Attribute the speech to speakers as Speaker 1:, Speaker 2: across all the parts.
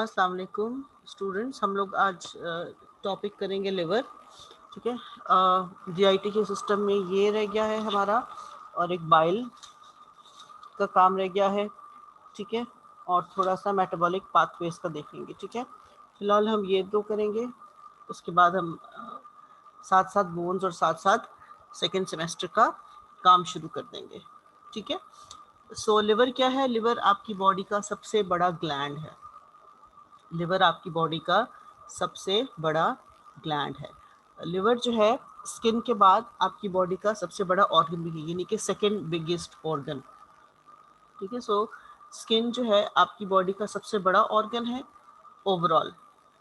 Speaker 1: अस्सलाम वालेकुम स्टूडेंट्स, हम लोग आज टॉपिक करेंगे लिवर। ठीक है, जीआईटी के सिस्टम में ये रह गया है हमारा, और एक बाइल का काम रह गया है। ठीक है, और थोड़ा सा मेटाबॉलिक पाथवेज का देखेंगे। ठीक है, फिलहाल हम ये दो करेंगे, उसके बाद हम साथ साथ बोन्स और साथ साथ सेकेंड सेमेस्टर का काम शुरू कर देंगे। ठीक है, सो लिवर क्या है? लिवर आपकी बॉडी का सबसे बड़ा ग्लैंड है। लिवर आपकी बॉडी का सबसे बड़ा ग्लैंड है। लिवर जो है स्किन के बाद आपकी बॉडी का सबसे बड़ा ऑर्गन भी है, यानी कि सेकंड बिगेस्ट ऑर्गन। ठीक है, सो स्किन जो है आपकी बॉडी का सबसे बड़ा ऑर्गन है ओवरऑल।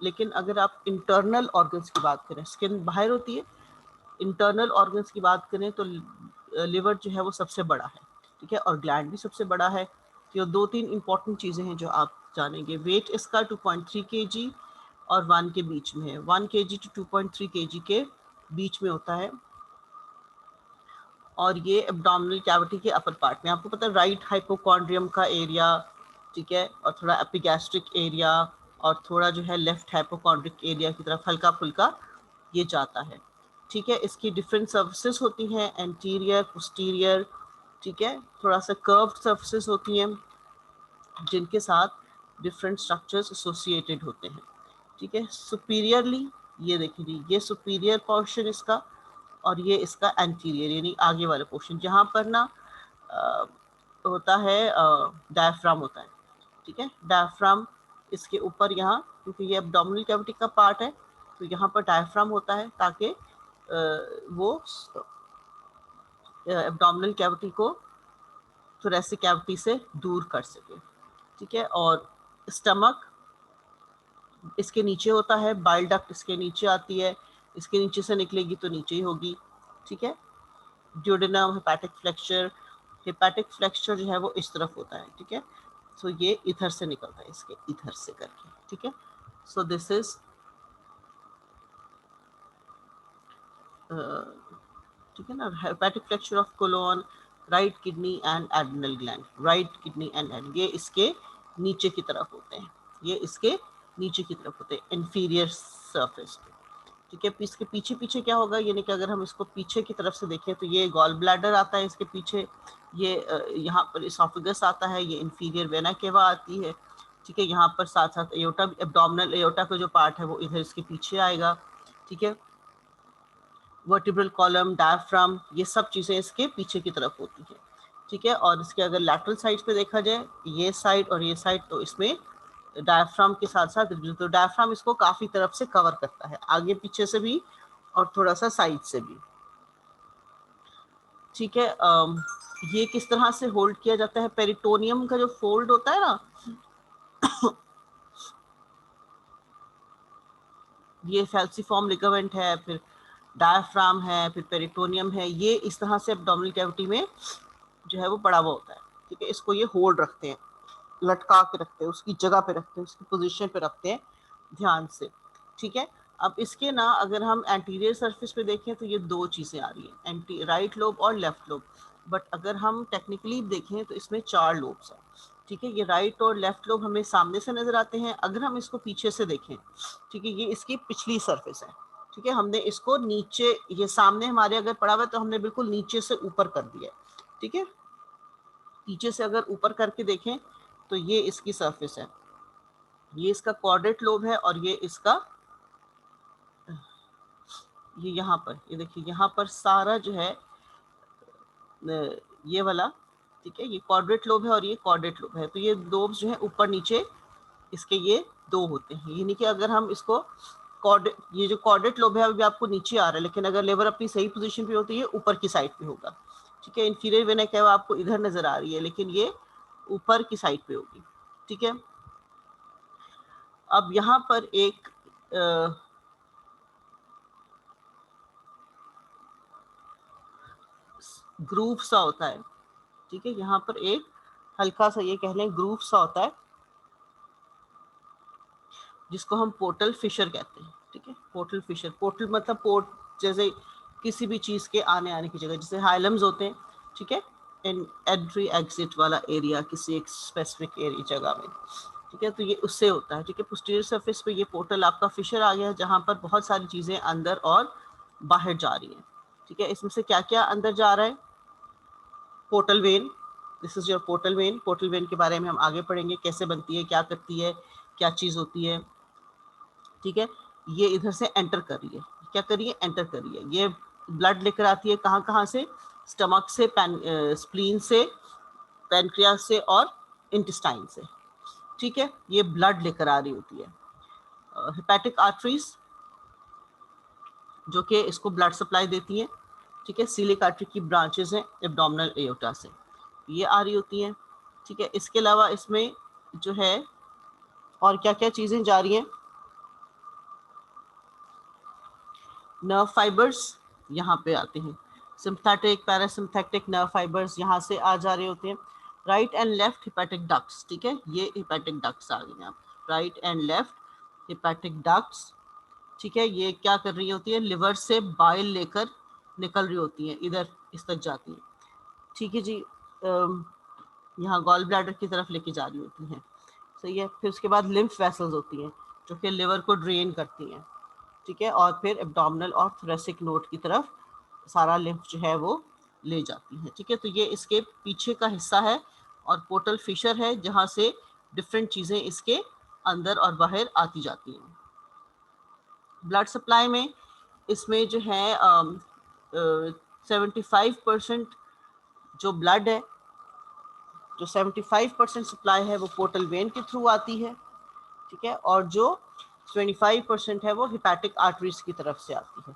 Speaker 1: लेकिन अगर आप इंटरनल ऑर्गन्स की बात करें, स्किन बाहर होती है, इंटरनल ऑर्गन्स की बात करें तो लिवर जो है वो सबसे बड़ा है। ठीक है, और ग्लैंड भी सबसे बड़ा है। तो दो तीन इंपॉर्टेंट चीज़ें हैं जो आप जानेंगे। वेट इसका 2.3 kg और 1 के बीच में है। 1 kg to 2.3 kg के बीच में होता है, और ये एब्डोमिनल कैविटी के अपर पार्ट में, आपको पता है, राइट हाइपोकॉन्ड्रियम का एरिया। ठीक है, और थोड़ा एपिगैस्ट्रिक एरिया, और थोड़ा जो है लेफ्ट हाइपोकॉन्ड्रिक एरिया की तरफ हल्का फुल्का ये जाता है। ठीक है, इसकी डिफरेंट सर्फेसेस होती हैं, एंटीरियर, पोस्टीरियर। ठीक है, थोड़ा सा कर्व्ड सर्फेसेस होती हैं जिनके साथ डिफरेंट स्ट्रक्चर्स एसोसिएटेड होते हैं। ठीक है, सुपीरियरली ये देखिए, ये सुपीरियर पोर्शन इसका, और ये इसका एंटीरियर यानी आगे वाला पोर्शन, जहाँ पर ना होता है डायफ्राम होता है। ठीक है, डायफ्राम इसके ऊपर यहाँ, क्योंकि ये एब्डोमिनल कैविटी का पार्ट है, तो यहाँ पर डायफ्राम होता है ताकि वो एब्डोमिनल कैविटी को थोरेसिक कैविटी से दूर कर सके। ठीक है, और स्टमक इसके नीचे होता है, बाइल डक्ट इसके नीचे आती है, इसके नीचे से निकलेगी तो नीचे ही होगी। ठीक है, ड्यूडेनम, हेपेटिक फ्लेक्चर जो है वो इस तरफ होता है। ठीक है, सो ये इधर से निकलता है, इसके इधर से करके। ठीक है, सो दिस इज ठीक है ना, hepatic flexure of colon, right kidney and adrenal gland. Right kidney and adrenal ये इसके नीचे की तरफ होते हैं, ये इसके नीचे की तरफ होते हैं, इंफीरियर सरफेस पे। ठीक है, इसके पीछे पीछे क्या होगा, यानी कि अगर हम इसको पीछे की तरफ से देखें तो ये गॉल ब्लैडर आता है इसके पीछे, ये यहाँ पर इसोफेगस आता है, ये इंफीरियर वेना केवा आती है। ठीक है, यहाँ पर साथ साथ एयोटा, एब्डोमिनल एयोटा का जो पार्ट है वो इधर इसके पीछे आएगा। ठीक है, वर्टिब्रल कॉलम, डायफ्राम, ये सब चीज़ें इसके पीछे की तरफ होती हैं। ठीक है, और इसके अगर लैटरल साइड पे देखा जाए, ये साइड और ये साइड, तो इसमें डायफ्राम के साथ साथ, तो डायफ्राम इसको काफ़ी तरफ से कवर करता है, आगे पीछे से भी और थोड़ा सा साइड से भी। ठीक है, ये किस तरह से होल्ड किया जाता है? पेरिटोनियम का जो फोल्ड होता है ना, ये फैल्सिफॉर्म लिगामेंट है, फिर डायफ्राम है, फिर पेरिटोनियम है, ये इस तरह से एब्डोमिनल कैविटी में जो है वो पड़ा हुआ होता है। ठीक है, इसको ये होल्ड रखते हैं, लटका के रखते हैं, उसकी जगह पे रखते हैं, उसकी पोजीशन पे रखते हैं ध्यान से। ठीक है, अब इसके ना अगर हम एंटीरियर सरफेस पे देखें तो ये दो चीज़ें आ रही हैं, एंटी राइट लोब और लेफ्ट लोब। बट अगर हम टेक्निकली देखें तो इसमें 4 लोब्स हैं। ठीक है, ये राइट और लेफ्ट लोब हमें सामने से नजर आते हैं। अगर हम इसको पीछे से देखें, ठीक है, ये इसकी पिछली सरफेस है। ठीक है, हमने इसको नीचे, ये सामने हमारे अगर पड़ा हुआ है तो हमने बिल्कुल नीचे से ऊपर कर दिया है। ठीक है, नीचे से अगर ऊपर करके देखें तो ये इसकी सरफेस है, ये इसका क्वाड्रेट लोब है, और ये इसका, ये यहाँ पर, ये देखिए यहाँ पर सारा जो है ये वाला, ठीक है, ये क्वाड्रेट लोब है और ये क्वाड्रेट लोब है। तो ये लोब जो है ऊपर नीचे इसके ये दो होते हैं, यानी कि अगर हम इसको ये जो क्वाड्रेट लोब है अभी आपको नीचे आ रहा है, लेकिन अगर लेवर अपनी सही पोजीशन पे होती है ऊपर की साइड पे होगा। ठीक है, इंफीरियर वेना केवा आपको इधर नजर आ रही है, लेकिन ये ऊपर की साइड पे होगी। ठीक है, अब यहाँ पर एक ग्रूव सा होता है। ठीक है, यहाँ पर एक हल्का सा ये कह लें ग्रूव सा होता है, जिसको हम पोर्टल फिशर कहते हैं। ठीक है, पोर्टल फिशर, पोर्टल मतलब पोर्ट, जैसे किसी भी चीज़ के आने आने की जगह, जैसे हाइलम्स होते हैं। ठीक है, इन एंट्री एग्जिट वाला एरिया किसी एक स्पेसिफिक एरिया जगह में। ठीक है, तो ये उससे होता है। ठीक है, पोस्टीरियर सरफेस पे ये पोर्टल आपका फिशर आ गया जहाँ पर बहुत सारी चीज़ें अंदर और बाहर जा रही हैं। ठीक है, इसमें से क्या क्या अंदर जा रहा है? Portal vein, this is your portal vein. Portal vein के बारे में हम आगे पढ़ेंगे, कैसे बनती है, क्या करती है, क्या चीज़ होती है। ठीक है, ये इधर से एंटर कर रही है, क्या कर रही है? एंटर कर रही है। ये ब्लड लेकर आती है कहाँ कहाँ से? स्टमक से, स्प्लीन से, पैनक्रियास से और इंटेस्टाइन से। ठीक है, ये ब्लड लेकर आ रही होती है। हेपेटिक आर्टरीज जो कि इसको ब्लड सप्लाई देती हैं। ठीक है, सीलिक आर्टरी की ब्रांचेस हैं एब्डोमिनल एओर्टा से, ये आ रही होती हैं। ठीक है, इसके अलावा इसमें जो है और क्या क्या चीज़ें जा रही हैं? नर्व फाइबर्स यहाँ पे आते हैं, सिम्पैथिक पैरासिम्पैथिक नर्व फाइबर्स यहाँ से आ जा रहे होते हैं। Right and left hepatic ducts, ठीक है, ये हिपैटिक डक्ट्स आ गई हैं, right and left hepatic ducts. ठीक है, ये क्या कर रही होती है? लिवर से बाइल लेकर निकल रही होती है, इधर इस तक जाती है। ठीक है जी, यहाँ गॉल ब्लैडर की तरफ लेके जा रही होती हैं। सही है, फिर उसके बाद लिम्फ वेसल्स होती हैं जो कि लिवर को ड्रेन करती हैं। ठीक है, और फिर एब्डोमिनल और थोरेसिक नोड की तरफ सारा लिम्फ जो है वो ले जाती है। ठीक है, तो ये इसके पीछे का हिस्सा है और पोर्टल फिशर है जहाँ से डिफरेंट चीज़ें इसके अंदर और बाहर आती जाती हैं। ब्लड सप्लाई में इसमें जो है 75% जो ब्लड है, जो 75% सप्लाई है वो पोर्टल वेन के थ्रू आती है। ठीक है, और जो 25% है वो हिपैटिक आर्टरीज की तरफ से आती है।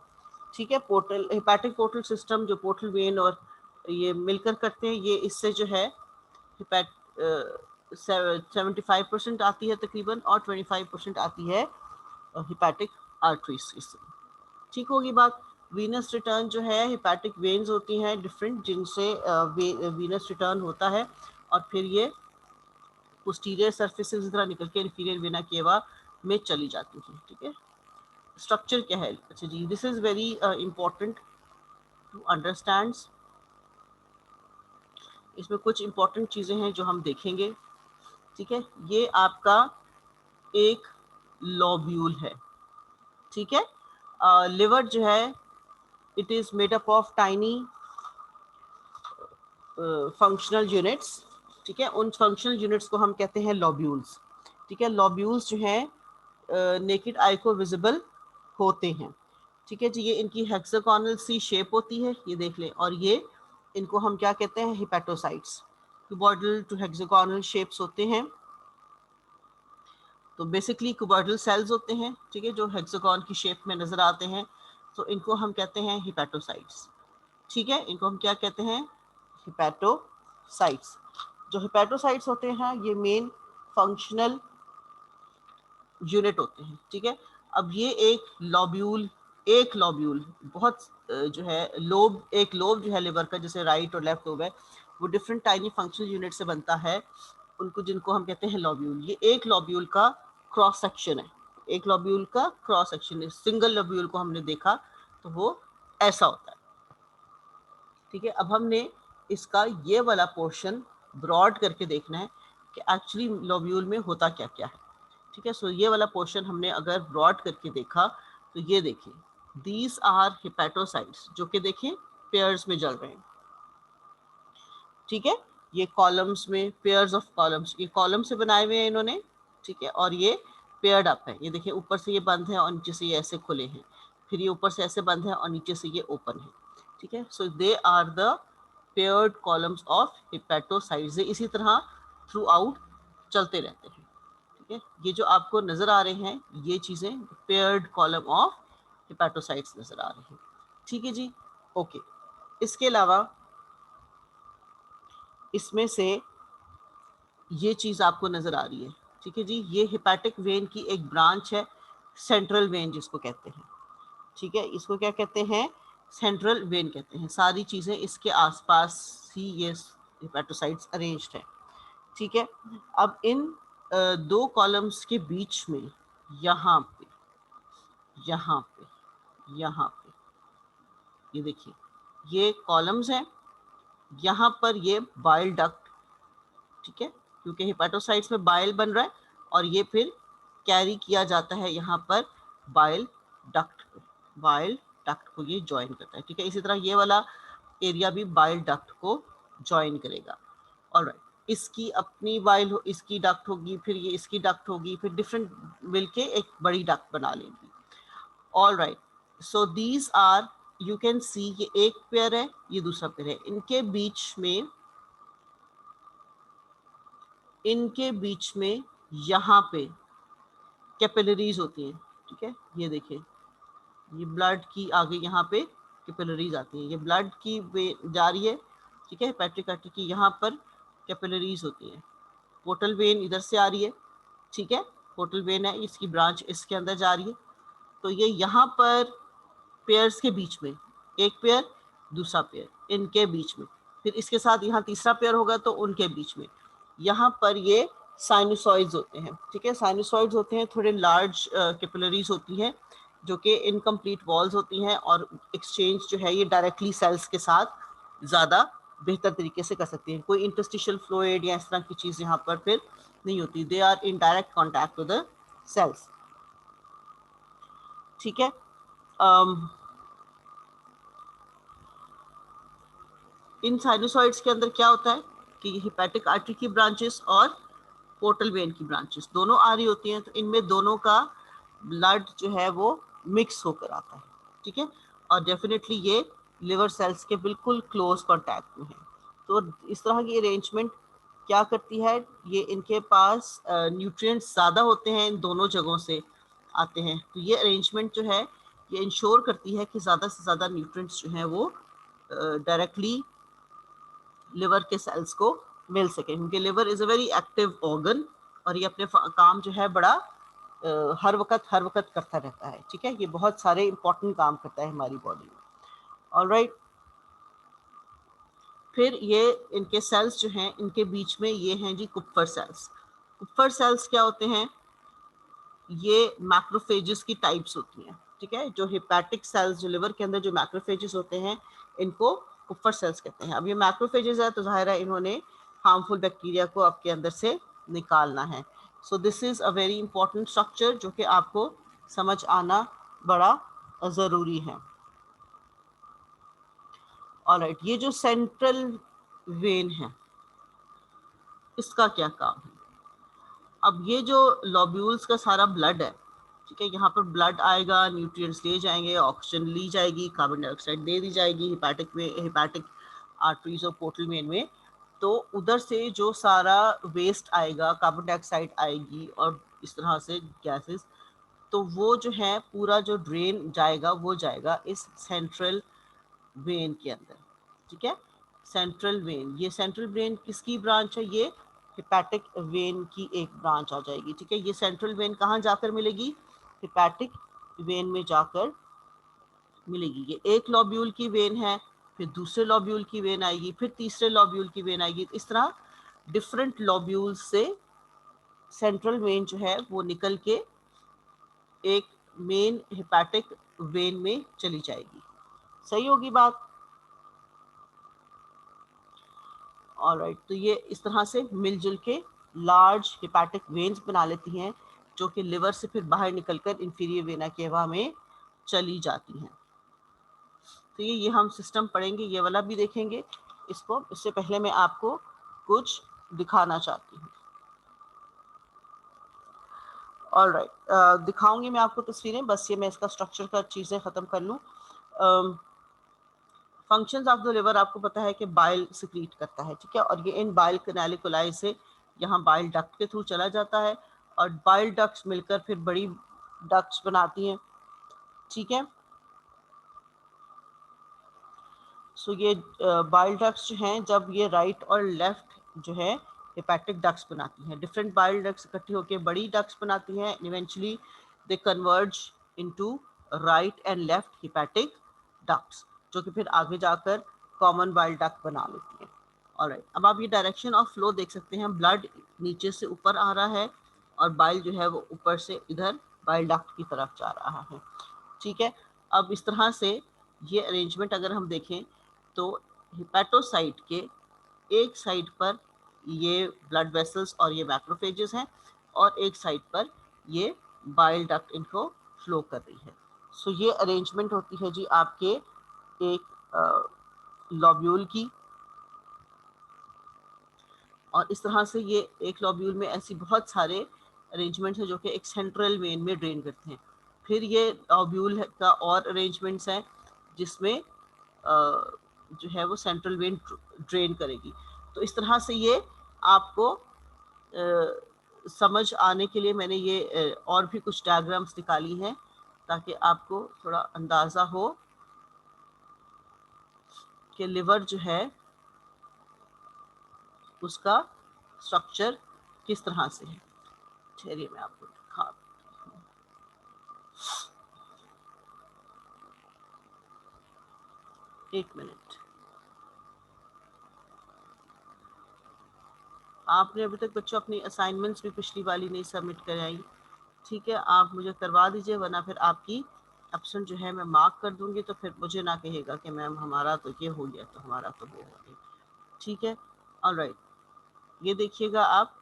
Speaker 1: ठीक है, पोर्टल हिपैटिक पोर्टल सिस्टम जो पोर्टल वेन और ये मिलकर करते हैं, ये इससे जो है हिपैट 75% आती है तकरीबन और 25% आती है हिपैटिक आर्टरीज से। ठीक होगी बात। वीनस रिटर्न जो है, हिपैटिक वेन्स होती हैं डिफरेंट जिनसे वीनस रिटर्न होता है और फिर ये पोस्टीरियर सरफेस से तरह निकल के इंफीरियर वेना केवा में चली जाती है। ठीक है, स्ट्रक्चर क्या है? अच्छा जी, this is very important to understand. इसमें कुछ इंपॉर्टेंट चीज़ें हैं जो हम देखेंगे। ठीक है, ये आपका एक लोब्यूल है। ठीक है, लिवर जो है it is made up of tiny functional units. ठीक है, उन फंक्शनल यूनिट्स को हम कहते हैं लोब्यूल्स। ठीक है, लोब्यूल्स जो हैं नेकेड आई को विजिबल होते हैं। ठीक है जी, ये इनकी हेक्सागोनल सी शेप होती है, ये देख लें, और ये इनको हम क्या कहते हैं? Hepatocytes. Cuboidal to hexagonal shapes होते हैं, तो बेसिकली क्यूबॉइडल सेल्स होते हैं। ठीक है, जो हेक्सागोन की शेप में नजर आते हैं, तो इनको हम कहते हैं हिपैटोसाइट्स। ठीक है, इनको हम क्या कहते हैं? हिपैटोसाइट्स। जो हिपैटोसाइट्स होते हैं ये मेन फंक्शनल यूनिट होते हैं। ठीक है, अब ये एक लॉब्यूल बहुत जो है लोब, एक लोब जो है लिवर का, जैसे राइट और लेफ्ट लोब है, वो डिफरेंट टाइनी फंक्शनल यूनिट से बनता है, उनको जिनको हम कहते हैं लॉब्यूल। ये एक लॉब्यूल का क्रॉस सेक्शन है, एक लॉब्यूल का क्रॉस सेक्शन है। सिंगल लॉब्यूल को हमने देखा तो वो ऐसा होता है। ठीक है, अब हमने इसका ये वाला पोर्शन ब्रॉड करके देखना है कि एक्चुअली लॉब्यूल में होता क्या क्या है। ठीक है, सो ये वाला पोर्शन हमने अगर ब्रॉड करके देखा तो ये देखिए, दीज आर हिपैटोसाइट्स जो कि देखें पेयर्स में जल रहे हैं। ठीक है, ये कॉलम्स में, पेयर्स ऑफ कॉलम्स, ये कॉलम से बनाए हुए हैं इन्होंने। ठीक है, और ये पेयर्ड अप है, ये देखिए ऊपर से ये बंद है और नीचे से ये ऐसे खुले हैं, फिर ये ऊपर से ऐसे बंद है और नीचे से ये ओपन है। ठीक है, so they are the paired columns of hepatocytes. इसी तरह थ्रू आउट चलते रहते हैं। ठीक है, ये जो आपको नजर आ रहे हैं ये चीजें पेयर्ड कॉलम ऑफ हिपैटोसाइट्स नजर आ रहे हैं। ठीक है जी, ओके। इसके अलावा इसमें से ये चीज आपको नजर आ रही है। ठीक है जी, ये हिपैटिक वेन की एक ब्रांच है, सेंट्रल वेन जिसको कहते हैं। ठीक है, इसको क्या कहते हैं? सेंट्रल वेन कहते हैं। सारी चीजें इसके आसपास ही ये हिपैटोसाइट्स अरेंज्ड है। ठीक है, अब इन दो कॉलम्स के बीच में यहाँ पे, यहाँ पे, यहाँ पे, ये देखिए ये कॉलम्स हैं, यहाँ पर ये बाइल डक्ट। ठीक है, क्योंकि हिपैटोसाइट्स में बाइल बन रहा है और ये फिर कैरी किया जाता है यहाँ पर बाइल डक्ट को, बाइल डक्ट को ये ज्वाइन करता है, ठीक है। इसी तरह ये वाला एरिया भी बाइल डक्ट को ज्वाइन करेगा। ऑलराइट, इसकी अपनी बाइल हो, इसकी डक्ट होगी, फिर ये इसकी डक्ट होगी, फिर डिफरेंट मिलके एक बड़ी डक्ट बना लेंगी। Alright, so these are, you can see, ये एक पेयर है, ये दूसरा पेयर है, इनके बीच में यहाँ पे कैपिलरीज होती हैं, ठीक है। ये देखिए, ये ब्लड की आगे यहाँ पे कैपिलरीज आती हैं, ये ब्लड की वे जा रही है, ठीक है, हेपेटिक आर्टरी की यहाँ पर कैपिलरीज होती हैं। पोर्टल वेन इधर से आ रही है, ठीक है, पोर्टल वेन है, इसकी ब्रांच इसके अंदर जा रही है। तो ये यहाँ पर पेयर्स के बीच में, एक पेयर दूसरा पेयर, इनके बीच में, फिर इसके साथ यहाँ तीसरा पेयर होगा तो उनके बीच में, यहाँ पर ये साइनोसॉइड्स होते हैं, ठीक है। साइनोसॉइड्स होते हैं, थोड़े लार्ज कैपिलरीज होती हैं जो कि इनकम्प्लीट वॉल्स होती हैं, और एक्सचेंज जो है ये डायरेक्टली सेल्स के साथ ज़्यादा बेहतर तरीके से कर सकती हैं। कोई इंटरस्टिशियल फ्लूइड या इस तरह की चीज़ यहाँ पर फिर नहीं होती, they are in direct contact with the cells, ठीक है। इन साइनोसॉइड्स के अंदर क्या होता है कि हेपेटिक आर्टरी की ब्रांचेस और पोर्टल वेन की ब्रांचेस दोनों आ रही होती हैं, तो इनमें दोनों का ब्लड जो है वो मिक्स होकर आता है, ठीक है। और डेफिनेटली ये लिवर सेल्स के बिल्कुल क्लोज कांटेक्ट में है। तो इस तरह की अरेंजमेंट क्या करती है, ये इनके पास न्यूट्रिएंट्स ज़्यादा होते हैं, इन दोनों जगहों से आते हैं, तो ये अरेंजमेंट जो है ये इंश्योर करती है कि ज़्यादा से ज़्यादा न्यूट्रिएंट्स जो हैं वो डायरेक्टली लिवर के सेल्स को मिल सके, क्योंकि liver is a very active organ, और ये अपने काम जो है बड़ा हर वक्त करता रहता है, ठीक है। ये बहुत सारे इंपॉर्टेंट काम करता है हमारी बॉडी में। ऑलराइट, फिर ये इनके सेल्स जो हैं, इनके बीच में ये हैं जी कुप्फर सेल्स। कुप्फर सेल्स क्या होते हैं, ये मैक्रोफेजेस की टाइप्स होती हैं, ठीक है। जो हेपेटिक सेल्स, जो लिवर के अंदर जो मैक्रोफेजेस होते हैं, इनको कुप्फर सेल्स कहते हैं। अब ये मैक्रोफेजेस है तो जाहिर है इन्होंने हार्मफुल बैक्टीरिया को आपके अंदर से निकालना है। So this is a very important structure जो कि आपको समझ आना बड़ा ज़रूरी है। ऑलराइट, ये जो सेंट्रल वेन है, इसका क्या काम है। अब ये जो लोब्यूल्स का सारा ब्लड है, ठीक है, यहाँ पर ब्लड आएगा, न्यूट्रिएंट्स ले जाएंगे, ऑक्सीजन ली जाएगी, कार्बन डाइऑक्साइड दे दी जाएगी हेपेटिक आर्टरीज और पोर्टल वेन में। तो उधर से जो सारा वेस्ट आएगा, कार्बन डाइऑक्साइड आएगी और इस तरह से गैसेस, तो वो जो है पूरा जो ड्रेन जाएगा वो जाएगा इस सेंट्रल वेन के अंदर, ठीक है। सेंट्रल वेन, ये सेंट्रल वेन किसकी ब्रांच है, ये हेपेटिक वेन की एक ब्रांच आ जाएगी, ठीक है। ये सेंट्रल वेन कहाँ जाकर मिलेगी, हेपेटिक वेन में जाकर मिलेगी। ये एक लॉब्यूल की वेन है, फिर दूसरे लॉब्यूल की वेन आएगी, फिर तीसरे लॉब्यूल की वेन आएगी, इस तरह डिफरेंट लॉब्यूल से सेंट्रल वेन जो है वो निकल के एक मेन हेपेटिक वेन में चली जाएगी। सही होगी बात। ऑलराइट, तो ये इस तरह से मिलजुल के लार्ज हेपेटिक वेन्स बना लेती हैं, जो कि लिवर से फिर बाहर निकलकर इंफीरियर वेना केवा में चली जाती हैं। तो ये हम सिस्टम पढ़ेंगे, ये वाला भी देखेंगे इसको। इससे पहले मैं आपको कुछ दिखाना चाहती हूँ। ऑलराइट, दिखाऊंगी मैं आपको तस्वीरें, बस ये मैं इसका स्ट्रक्चर का चीज़ें ख़त्म कर लूँ। फंक्शंस ऑफ द लिवर आपको पता है कि बाइल सिक्रीट करता है, ठीक है, और ये इन बाइल कैनालिकुलाई से यहाँ बाइल डक्ट के थ्रू चला जाता है, और बाइल डक्ट्स मिलकर फिर बड़ी डक्ट्स बनाती हैं, ठीक है। सो ये बाइल डक्ट्स जो हैं, जब ये राइट और लेफ्ट जो है हेपेटिक डक्ट्स बनाती हैं, डिफरेंट बाइल डक्ट्स इकट्ठी होकर बड़ी डक्ट्स बनाती हैं, eventually they converge into right and left hepatic ducts, जो कि फिर आगे जाकर कॉमन बाइल डक्ट बना लेती है। ऑलराइट, अब आप ये डायरेक्शन ऑफ फ्लो देख सकते हैं, ब्लड नीचे से ऊपर आ रहा है और बाइल जो है वो ऊपर से इधर बाइल डक्ट की तरफ जा रहा है, ठीक है। अब इस तरह से ये अरेंजमेंट अगर हम देखें तो हेपेटोसाइट के एक साइड पर ये ब्लड वेसल्स और ये मैक्रोफेजेस हैं, और एक साइड पर ये बाइल डक्ट इनको फ्लो कर रही है। सो ये अरेंजमेंट होती है जी आपके एक लॉब्यूल की, और इस तरह से ये एक लॉब्यूल में ऐसी बहुत सारे अरेंजमेंट्स हैं जो कि एक सेंट्रल वेन में ड्रेन करते हैं। फिर ये लॉब्यूल का और अरेंजमेंट्स हैं जिसमें जो है वो सेंट्रल वेन ड्रेन करेगी। तो इस तरह से ये आपको समझ आने के लिए मैंने ये और भी कुछ डायग्राम्स निकाली हैं ताकि आपको थोड़ा अंदाज़ा हो कि लिवर जो है उसका स्ट्रक्चर किस तरह से है। ठहरिए मैं आपको दिखा, एक मिनट। आपने अभी तक बच्चों अपनी असाइनमेंट्स भी पिछली वाली नहीं सबमिट कराई, ठीक है, आप मुझे करवा दीजिए, वरना फिर आपकी एब्सेंट जो है मैं मार्क कर दूंगी, तो फिर मुझे ना कहेगा कि मैम हमारा तो ये हो गया तो हमारा तो वो हो गया। ठीक है, ऑलराइट। ये देखिएगा आप,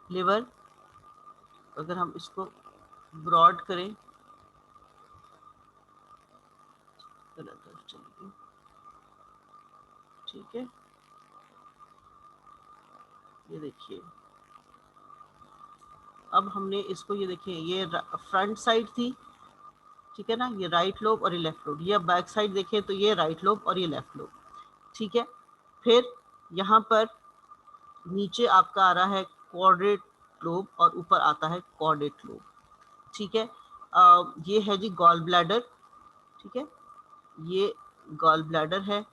Speaker 1: लिवर अगर हम इसको ब्रॉड करें, चलिए ठीक है, ये देखिए अब हमने इसको, ये देखिए ये फ्रंट साइड थी, ठीक है ना, ये राइट लोब और ये लेफ्ट लोब, ये बैक साइड देखें तो ये राइट लोब और ये लेफ्ट लोब, ठीक है। फिर यहाँ पर नीचे आपका आ रहा है क्वाड्रेट लोब और ऊपर आता है कॉर्डेट लोब, ठीक है। ये है जी गॉल ब्लैडर, ठीक है, ये गॉल ब्लैडर है,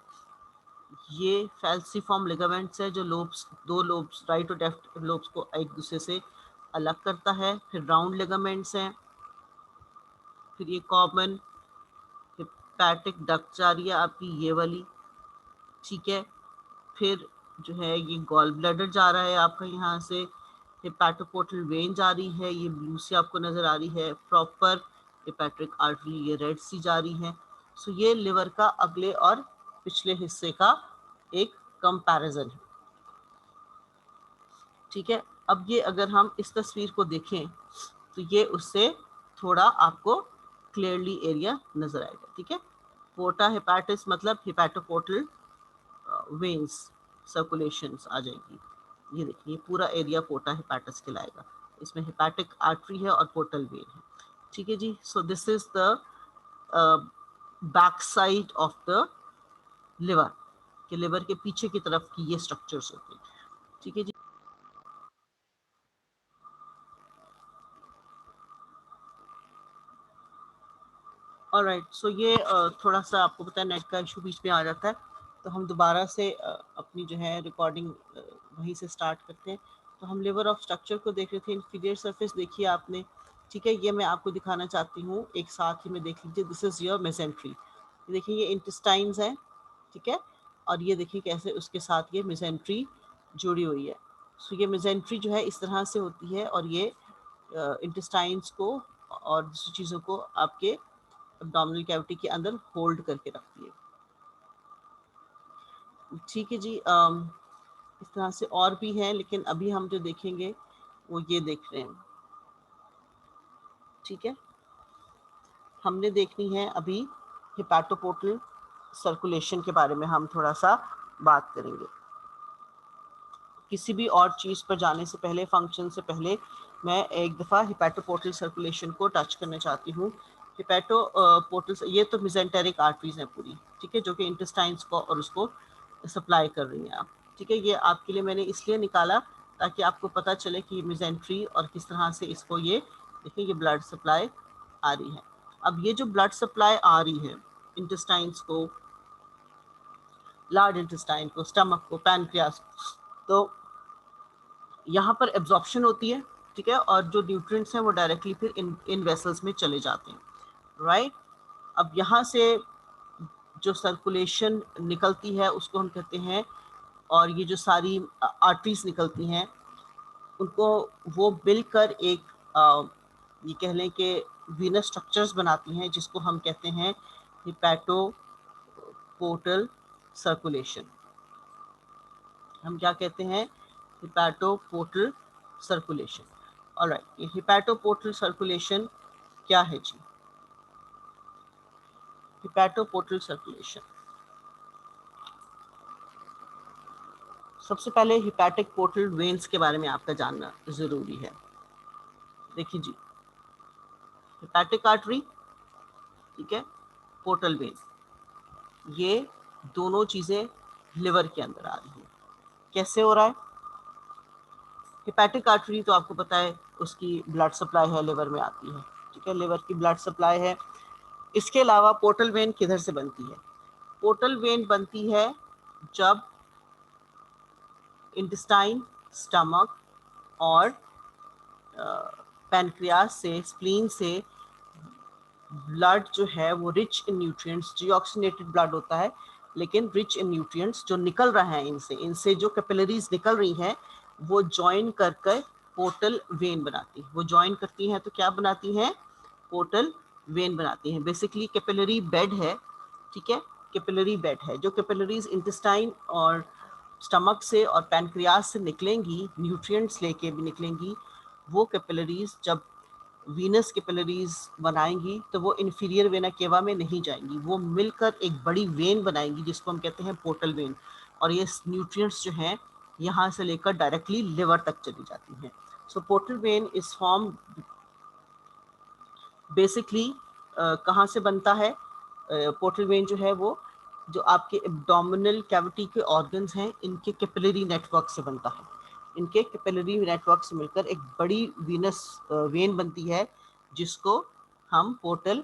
Speaker 1: ये फैल्सीफॉर्म लिगामेंट्स है जो लोब्स, दो लोब्स राइट और लेफ्ट लोब्स को एक दूसरे से अलग करता है। फिर राउंड लिगामेंट्स हैं, फिर ये कॉमन हिपैटिक डक्ट जा रही है आपकी ये वाली, ठीक है। फिर जो है ये गॉल ब्लैडर जा रहा है आपका, यहाँ से हिपैटोपोर्टल वेन जा रही है, ये ब्लू सी आपको नज़र आ रही है, प्रॉपर हिपैट्रिक आर्टरी ये रेड सी जा रही है। सो ये लिवर का अगले और पिछले हिस्से का एक कंपैरिजन है, ठीक है। अब ये अगर हम इस तस्वीर को देखें तो ये उससे थोड़ा आपको क्लियरली एरिया नजर आएगा, ठीक है। पोर्टा हेपाटिस मतलब हिपैटोपोर्टल वेन्स सर्कुलेशंस आ जाएगी, ये देखिए पूरा एरिया पोर्टा हेपाटिस कहलाएगा, इसमें हेपाटिक आर्टरी है और पोर्टल वेन है, ठीक है जी। So this is the back side of the liver, के लिवर के पीछे की तरफ की ये स्ट्रक्चर्स होते हैं, ठीक है जी। ऑलराइट, सो ये थोड़ा सा आपको पता है नेट का इशू बीच में आ जाता है, तो हम दोबारा से अपनी जो है रिकॉर्डिंग वहीं से स्टार्ट करते हैं। तो हम लिवर ऑफ स्ट्रक्चर को देख रहे थे, इंफीरियर सरफेस देखिए आपने, ठीक है, ये मैं आपको दिखाना चाहती हूँ एक साथ ही में देख लीजिए, दिस इज योर मेसेंट्री, देखिए ये इंटेस्टाइन्स हैं, ठीक है, और ये देखिए कैसे उसके साथ ये मेसेंट्री जुड़ी हुई है। सो ये मेसेंट्री जो है इस तरह से होती है, और ये इंटेस्टाइन्स को और दूसरी चीज़ों को आपके एब्डोमिनल कैविटी के अंदर होल्ड करके रखती है, ठीक है जी। इस तरह से और भी हैं, लेकिन अभी हम जो देखेंगे वो ये देख रहे हैं, ठीक है। हमने देखनी है अभी हिपैटोपोर्टल सर्कुलेशन के बारे में हम थोड़ा सा बात करेंगे। किसी भी और चीज़ पर जाने से पहले, फंक्शन से पहले, मैं एक दफ़ा हिपैटोपोर्टल सर्कुलेशन को टच करना चाहती हूँ। हिपैटोपोर्टल ये तो मेसेंटेरिक आर्टरीज हैं पूरी, ठीक है, जो कि इंटेस्टाइन्स को और उसको सप्लाई कर रही हैं आप, ठीक है। ये आपके लिए मैंने इसलिए निकाला ताकि आपको पता चले कि ये मेसेंट्री और किस तरह से इसको ये देखिए ये ब्लड सप्लाई आ रही है। अब ये जो ब्लड सप्लाई आ रही है इंटेस्टाइन्स को, लार्ज इंटेस्टाइन को, स्टमक को, पैनक्रियास, तो यहाँ पर एब्जॉर्प्शन होती है, ठीक है, और जो न्यूट्रिएंट्स हैं वो डायरेक्टली फिर इन वेसल्स में चले जाते हैं, राइट। अब यहाँ से जो सर्कुलेशन निकलती है उसको हम कहते हैं, और ये जो सारी आर्टरीज निकलती हैं उनको वो मिलकर एक ये कह लें कि वीनस स्ट्रक्चर्स बनाती हैं, जिसको हम कहते हैं हिपैटोपोर्टल सर्कुलेशन। हम क्या कहते हैं, हिपैटोपोर्टल सर्कुलेशन। ऑलराइट, ये हिपैटोपोर्टल सर्कुलेशन क्या है जी? हिपैटोपोर्टल सर्कुलेशन, सबसे पहले हिपैटिक पोर्टल वेन्स के बारे में आपका जानना जरूरी है। देखिए जी, हिपैटिक आर्टरी, ठीक है, पोर्टल वेन, ये दोनों चीजें लिवर के अंदर आ रही है। कैसे हो रहा है? हिपैटिक आर्टरी तो आपको पता है उसकी ब्लड सप्लाई है, लिवर में आती है, ठीक है, लिवर की ब्लड सप्लाई है। इसके अलावा पोर्टल वेन किधर से बनती है? पोर्टल वेन बनती है जब इंटेस्टाइन, स्टमक और पैनक्रियास से, स्प्लीन से ब्लड जो है वो rich in nutrients, deoxygenated blood होता है लेकिन रिच इन न्यूट्रिएंट्स, जो निकल रहा है इनसे जो कैपिलरीज निकल रही हैं वो ज्वाइन कर पोर्टल वेन बनाती है। वो ज्वाइन करती हैं तो क्या बनाती हैं? पोर्टल वेन बनाती हैं। बेसिकली कैपिलरी बेड है, ठीक है, कैपिलरी बेड है। जो कैपिलरीज इंटेस्टाइन और स्टमक से और पैनक्रियास से निकलेंगी, न्यूट्रिएंट्स लेके भी निकलेंगी, वो कैपिलरीज जब वीनस कैपिलरीज बनाएंगी तो वो इन्फीरियर वेना केवा में नहीं जाएंगी, वो मिलकर एक बड़ी वेन बनाएंगी जिसको हम कहते हैं पोर्टल वेन। और ये न्यूट्रिएंट्स जो हैं यहाँ से लेकर डायरेक्टली लिवर तक चली जाती हैं। सो portal vein is form basically कहाँ से बनता है? पोर्टल वेन जो है वो जो आपके एब्डोमिनल कैविटी के ऑर्गन्स हैं इनके कैपिलरी नेटवर्क से बनता है। इनके कैपिलरी नेटवर्क से मिलकर एक बड़ी वीनस वेन बनती है जिसको हम पोर्टल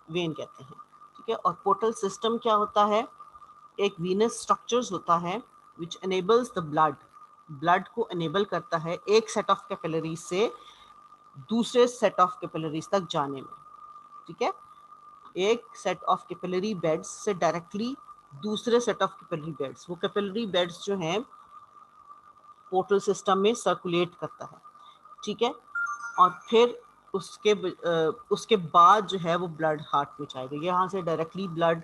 Speaker 1: वेन कहते हैं, ठीक है। और पोर्टल सिस्टम क्या होता है? एक वीनस स्ट्रक्चर्स होता है विच एनेबल्स द ब्लड को एनेबल करता है एक सेट ऑफ कैपिलरीज से दूसरे सेट ऑफ कैपिलरीज तक जाने में, ठीक है। एक सेट ऑफ कैपिलरी बेड्स से डायरेक्टली दूसरे सेट ऑफ कैपिलरी बेड्स, वो कैपिलरी बेड्स जो हैं पोर्टल सिस्टम में सर्कुलेट करता है, ठीक है। और फिर उसके बाद जो है वो ब्लड हार्ट में जाएगा। यहाँ से डायरेक्टली ब्लड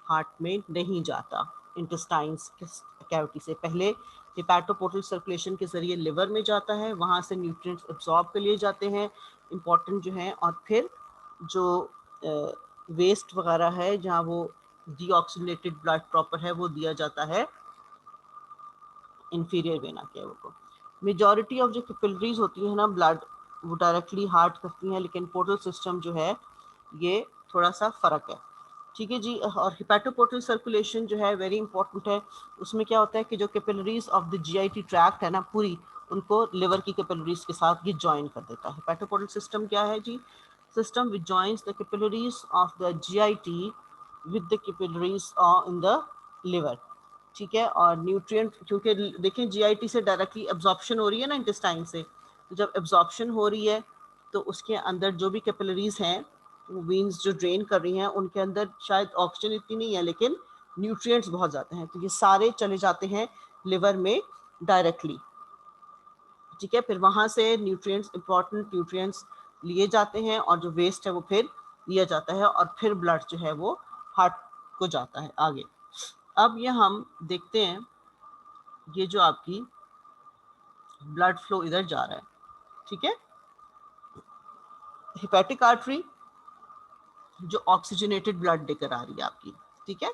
Speaker 1: हार्ट में नहीं जाता, इंटेस्टाइन्स कैविटी से पहले हिपैटोपोर्टल सर्कुलेशन के जरिए लिवर में जाता है, वहाँ से न्यूट्रिएंट्स एब्जॉर्ब कर लिए जाते हैं इम्पॉर्टेंट जो हैं, और फिर जो वेस्ट वगैरह है जहाँ वो डीऑक्सीनेटेड ब्लड प्रॉपर है वो दिया जाता है इंफीरियर वेना केवा को। मेजॉरिटी ऑफ जो कैपिलरीज होती है ना ब्लड, वो डायरेक्टली हार्ट करती हैं, लेकिन पोर्टल सिस्टम जो है ये थोड़ा सा फर्क है, ठीक है जी। और हिपैटोपोर्टल सर्कुलेशन जो है वेरी इंपॉर्टेंट है। उसमें क्या होता है कि जो capillaries of the GIT tract है ना पूरी, उनको लिवर की कैपिलरीज के साथ ये ज्वाइन कर देता है। हिपैटोपोर्टल सिस्टम क्या है जी? System which joins the capillaries of the GIT with the capillaries in the liver, ठीक है। और न्यूट्रिएंट, क्योंकि देखें जीआईटी से डायरेक्टली एब्जॉर्प्शन हो रही है ना इंटेस्टाइन से, तो जब एब्जॉर्प्शन हो रही है तो उसके अंदर जो भी कैपिलरीज हैं वीन्स जो ड्रेन कर रही हैं उनके अंदर शायद ऑक्सीजन इतनी नहीं है लेकिन न्यूट्रिएंट्स बहुत ज़्यादा हैं, तो ये सारे चले जाते हैं लिवर में डायरेक्टली, ठीक है। फिर वहाँ से न्यूट्रिएंट्स, इंपॉर्टेंट न्यूट्रिएंट्स लिए जाते हैं और जो वेस्ट है वो फिर लिया जाता है और फिर ब्लड जो है वो हार्ट को जाता है आगे। अब ये हम देखते हैं, ये जो आपकी ब्लड फ्लो इधर जा रहा है, ठीक है, हिपैटिक आर्टरी जो ऑक्सीजनेटेड ब्लड लेकर आ रही है आपकी, ठीक है,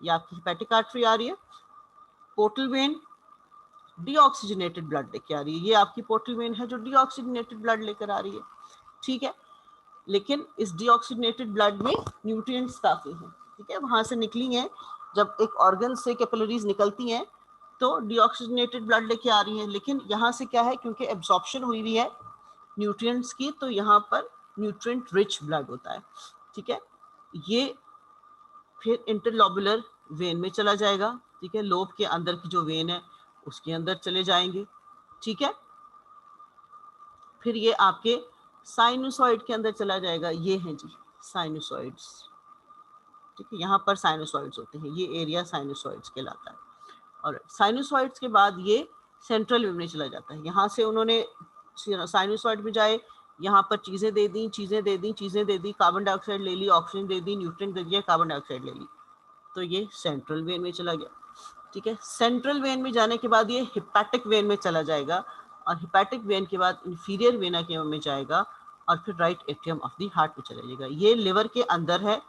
Speaker 1: ये आपकी हिपैटिक आर्टरी आ रही है। पोर्टल वेन डीऑक्सीजनेटेड ब्लड लेके आ रही है, ये आपकी पोर्टल वेन है जो डीऑक्सीजनेटेड ब्लड लेकर आ रही है, ठीक है। लेकिन इस डीऑक्सीजनेटेड ब्लड में न्यूट्रिएंट्स काफ़ी हैं, ठीक है, वहाँ से निकली हैं। जब एक ऑर्गन से कैपिलरीज निकलती हैं तो डीऑक्सीजनेटेड ब्लड लेके आ रही हैं, लेकिन यहाँ से क्या है, क्योंकि एब्जॉर्प्शन हुई हुई है न्यूट्रिएंट्स की, तो यहाँ पर न्यूट्रिएंट रिच ब्लड होता है, ठीक है। ये फिर इंटरलोबुलर वेन में चला जाएगा, ठीक है, लोब के अंदर की जो वेन है उसके अंदर चले जाएंगे, ठीक है। फिर ये आपके साइनोसॉइड के अंदर चला जाएगा, ये हैं जी साइनोसॉइड्स, ठीक है, यहाँ पर साइनोसॉइड्स होते हैं, ये एरिया साइनोसॉइड्स कहलाता है। और साइनोसॉइड्स के बाद ये सेंट्रल वेव में चला जाता है। यहाँ से उन्होंने साइनोसॉइड में जाए, यहाँ पर चीज़ें दे दी, कार्बन डाइऑक्साइड ले ली, ऑक्सीजन दे दी, न्यूट्रिएंट दे दिया, कार्बन डाइऑक्साइड ले ली, तो ये सेंट्रल वेव में चला गया, ठीक है। सेंट्रल वेन में जाने के बाद ये हिपैटिक वेन में चला जाएगा और हिपैटिक वेन के बाद इंफीरियर वेना के में जाएगा और फिर right atrium of the heart में चला जाएगा। ये लिवर के अंदर है,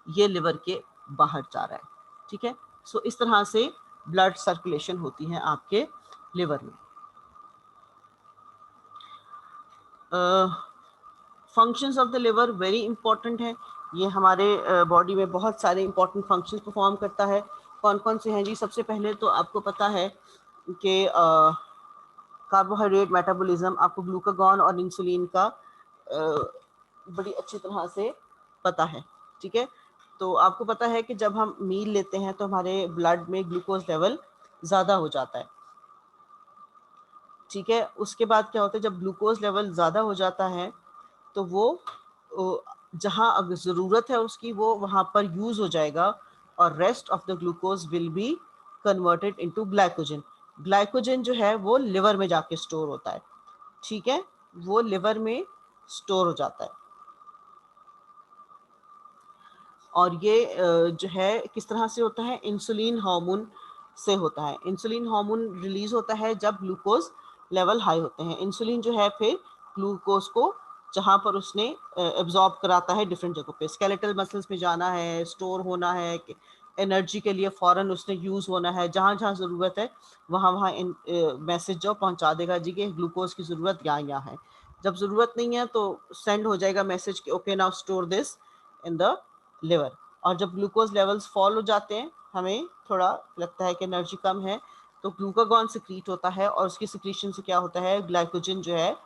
Speaker 1: ये लिवर के बाहर जा रहा है। ठीक है। सो इस तरह से ब्लड सर्कुलेशन होती है आपके लिवर में। Functions of the liver very important है। ये हमारे बॉडी में बहुत सारे इंपॉर्टेंट फंक्शंस परफॉर्म करता है। कौन कौन से हैं जी? सबसे पहले तो आपको पता है कि कार्बोहाइड्रेट मेटाबॉलिज्म, आपको ग्लूकागॉन और इंसुलिन का बड़ी अच्छी तरह से पता है। ठीक है। तो आपको पता है कि जब हम मील लेते हैं तो हमारे ब्लड में ग्लूकोज लेवल ज़्यादा हो जाता है। ठीक है। उसके बाद क्या होता है, जब ग्लूकोज लेवल ज़्यादा हो जाता है तो वो जहाँ अगर ज़रूरत है उसकी वो वहाँ पर यूज़ हो जाएगा और rest of the glucose will be converted into glycogen. Glycogen जो है वो लिवर में जाके स्टोर होता है। ठीक है। वो लिवर में स्टोर हो जाता है और ये जो है किस तरह से होता है, इंसुलिन हार्मोन से होता है। इंसुलिन हार्मोन रिलीज होता है जब ग्लूकोज लेवल हाई होते हैं। इंसुलिन जो है फिर ग्लूकोज को जहाँ पर उसने एब्जॉर्ब कराता है डिफरेंट जगहों पे, स्केलेटल मसल्स में जाना है, स्टोर होना है, एनर्जी के लिए फौरन उसने यूज़ होना है, जहाँ जहाँ ज़रूरत है वहाँ वहाँ मैसेज जो पहुँचा देगा जी कि ग्लूकोज की ज़रूरत यहाँ है। जब ज़रूरत नहीं है तो सेंड हो जाएगा मैसेज कि okay now store this in the liver. और जब ग्लूकोज लेवल्स फॉल हो जाते हैं, हमें थोड़ा लगता है कि एनर्जी कम है, तो ग्लूकागॉन सिक्रीट होता है और उसकी सिक्रीशन से क्या होता है, ग्लाइकोजन जो है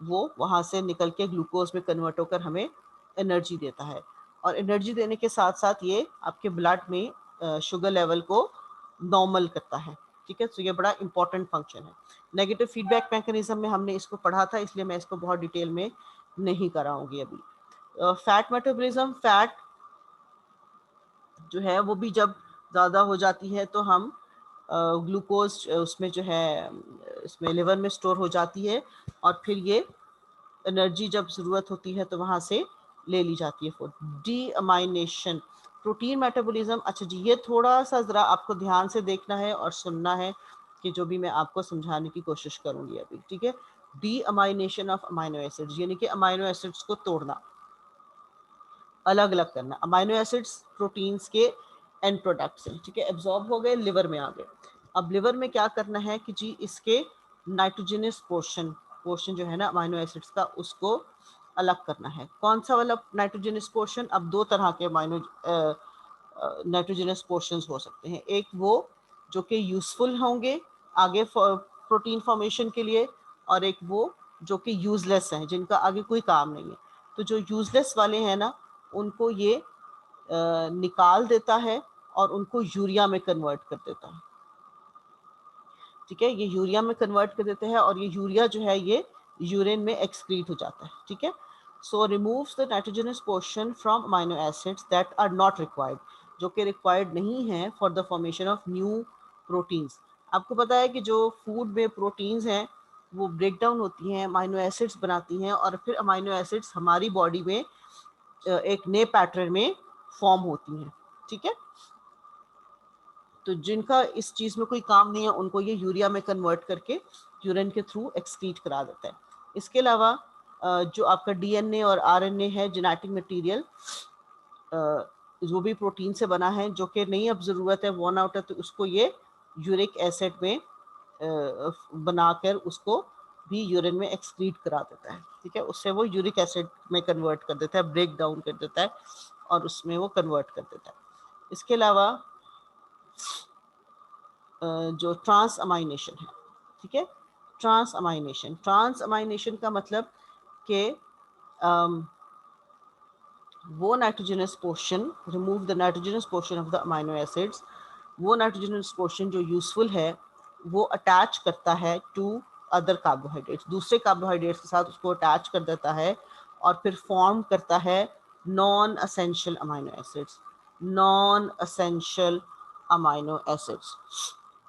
Speaker 1: वो वहाँ से निकल के ग्लूकोज में कन्वर्ट होकर हमें एनर्जी देता है। और एनर्जी देने के साथ साथ ये आपके ब्लड में शुगर लेवल को नॉर्मल करता है। ठीक है। तो ये बड़ा इंपॉर्टेंट फंक्शन है। नेगेटिव फीडबैक मैकेनिज्म में हमने इसको पढ़ा था, इसलिए मैं इसको बहुत डिटेल में नहीं कराऊंगी अभी। फैट मेटाबॉलिज्म, फैट जो है वो भी जब ज़्यादा हो जाती है तो हम ग्लूकोज उसमें जो है इसमें लिवर में स्टोर हो जाती है और फिर ये एनर्जी जब ज़रूरत होती है तो वहाँ से ले ली जाती है। Food D amination, protein metabolism. अच्छा जी, ये थोड़ा सा ज़रा आपको ध्यान से देखना है और सुनना है कि जो भी मैं आपको समझाने की कोशिश करूँगी अभी। ठीक है। D amination of amino acids, यानी कि अमाइनो एसिड्स को तोड़ना, अलग अलग करना। अमाइनो एसिड्स प्रोटीन्स के एंड प्रोडक्ट्स हैं। ठीक है। एब्जॉर्ब हो गए, लिवर में आ गए। अब लिवर में क्या करना है कि जी इसके नाइट्रोजनस पोर्शन पोर्शन जो है ना अमाइनो एसिड्स का, उसको अलग करना है। कौन सा वाला नाइट्रोजनस पोर्शन? अब दो तरह के अमाइनो नाइट्रोजनस पोर्शंस हो सकते हैं। एक वो जो कि यूजफुल होंगे आगे प्रोटीन फॉर्मेशन के लिए, और एक वो जो कि यूजलेस हैं, जिनका आगे कोई काम नहीं है। तो जो यूजलेस वाले हैं ना, उनको ये निकाल देता है और उनको यूरिया में कन्वर्ट कर देता है। ठीक है। ये यूरिया में कन्वर्ट कर देते हैं और ये यूरिया जो है ये यूरिन में एक्सक्रीट हो जाता है। ठीक है। So removes the nitrogenous portion from amino acids that are not required, जो कि रिक्वायर्ड नहीं है for the formation of new proteins. आपको पता है कि जो फूड में प्रोटीन्स हैं वो ब्रेक डाउन होती हैं, अमाइनो एसिड्स बनाती हैं और फिर अमाइनो एसिड्स हमारी बॉडी में एक नए पैटर्न में फॉर्म होती हैं। ठीक है। तो जिनका इस चीज़ में कोई काम नहीं है उनको ये यूरिया में कन्वर्ट करके यूरिन के थ्रू एक्सक्रीट करा देता है। इसके अलावा जो आपका डीएनए और आरएनए है, जेनेटिक मटेरियल, जो भी प्रोटीन से बना है, जो कि नहीं अब ज़रूरत है, वर्न आउट है, तो उसको ये यूरिक एसिड में बनाकर उसको भी यूरिन में एक्सक्रीट करा देता है। ठीक है। उससे वो यूरिक एसिड में कन्वर्ट कर देता है, ब्रेक डाउन कर देता है और उसमें वो कन्वर्ट कर देता है। इसके अलावा जो ट्रांस अमाइनेशन है। ठीक है। ट्रांस अमाइनेशन का मतलब कि वो nitrogenous portion, remove the nitrogenous portion of the amino acids, वो नाइट्रोजनस पोर्शन जो यूजफुल है वो अटैच करता है टू अदर कार्बोहाइड्रेट्स, दूसरे कार्बोहाइड्रेट्स के साथ उसको अटैच कर देता है और फिर फॉर्म करता है non essential amino acids. Non essential amino acids.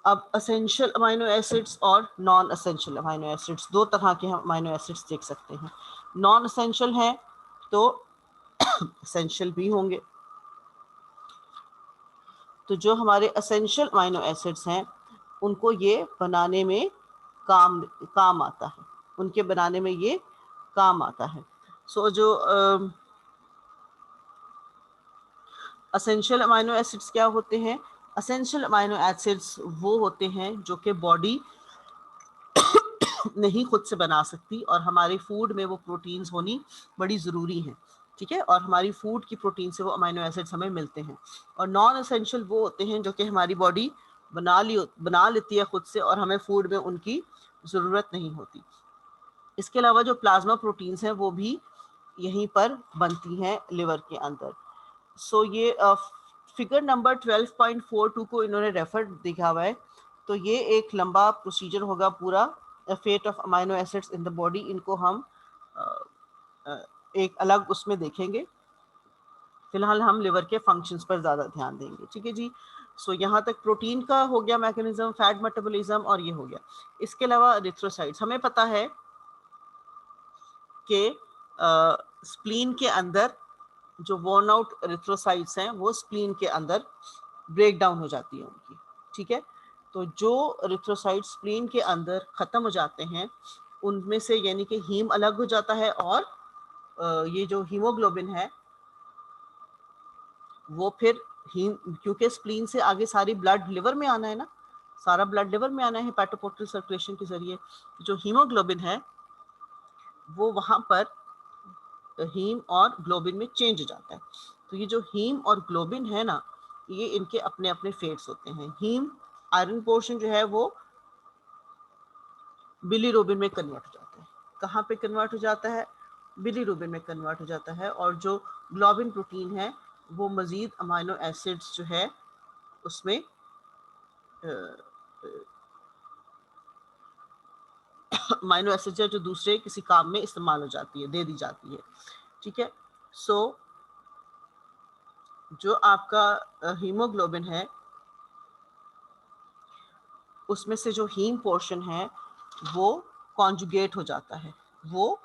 Speaker 1: अब असेंशियल अमाइनो एसिड्स और नॉन असेंशियल अमाइनो एसिड्स, दो तरह के हम अमाइनो एसिड्स देख सकते हैं। नॉन असेंशियल है तो असेंशियल भी होंगे। तो जो हमारे असेंशियल अमाइनो एसिड्स हैं उनको ये बनाने में काम आता है, उनके बनाने में ये काम आता है। सो जो असेंशियल अमाइनो एसिड्स क्या होते हैं? असेंशियल अमाइनो एसिड्स वो होते हैं जो कि बॉडी नहीं खुद से बना सकती, और हमारे फूड में वो प्रोटीन्स होनी बड़ी ज़रूरी है, ठीक है। और हमारी फूड की प्रोटीन से वो अमाइनो एसिड्स हमें मिलते हैं। और नॉन एसेंशियल वो होते हैं जो कि हमारी बॉडी बना लेती है खुद से, और हमें फूड में उनकी ज़रूरत नहीं होती। इसके अलावा जो प्लाज्मा प्रोटीन्स हैं वो भी यहीं पर बनती हैं लिवर के अंदर। सो ये फिगर नंबर 12.42 को इन्होंने रेफर दिखा हुआ है। तो ये एक लंबा प्रोसीजर होगा पूरा, fate of amino acids in the body. इनको हम एक अलग उसमें देखेंगे। फिलहाल हम लिवर के फंक्शंस पर ज़्यादा ध्यान देंगे, ठीक है जी। सो यहाँ तक प्रोटीन का हो गया मैकेनिज्म, फैट मेटाबॉलिज्म, और ये हो गया। इसके अलावा एरिथ्रोसाइट्स, हमें पता है कि स्प्लीन के अंदर जो वॉर्न आउट एरिथ्रोसाइट्स हैं वो स्प्लीन के अंदर ब्रेक डाउन हो जाती है उनकी, ठीक है। तो जो एरिथ्रोसाइट्स स्प्लीन के अंदर ख़त्म हो जाते हैं उनमें से यानी कि हीम अलग हो जाता है, और ये जो हीमोग्लोबिन है वो फिर हीम, क्योंकि स्प्लीन से आगे सारी ब्लड लिवर में आना है ना, सारा ब्लड लिवर में आना है हेपाटोपोर्टल सर्कुलेशन के जरिए। जो हीमोग्लोबिन है वो वहाँ पर हीम और ग्लोबिन में चेंज हो जाता है। तो ये जो हीम और ग्लोबिन है ना, ये इनके अपने अपने फेट्स होते हैं। हीम आयरन पोर्शन जो है वो बिलीरुबिन में कन्वर्ट हो जाता है। कहाँ पे कन्वर्ट हो जाता है? बिलीरुबिन में कन्वर्ट हो जाता है। और जो ग्लोबिन प्रोटीन है वो मजीद अमाइनो एसिड्स जो है उसमें अमाइनो एसिड्स है जो दूसरे किसी काम में इस्तेमाल हो जाती है, दे दी जाती है, ठीक है। सो जो आपका हीमोग्लोबिन है उसमें से जो हीम पोर्शन है वो कॉन्जुगेट हो जाता है, वो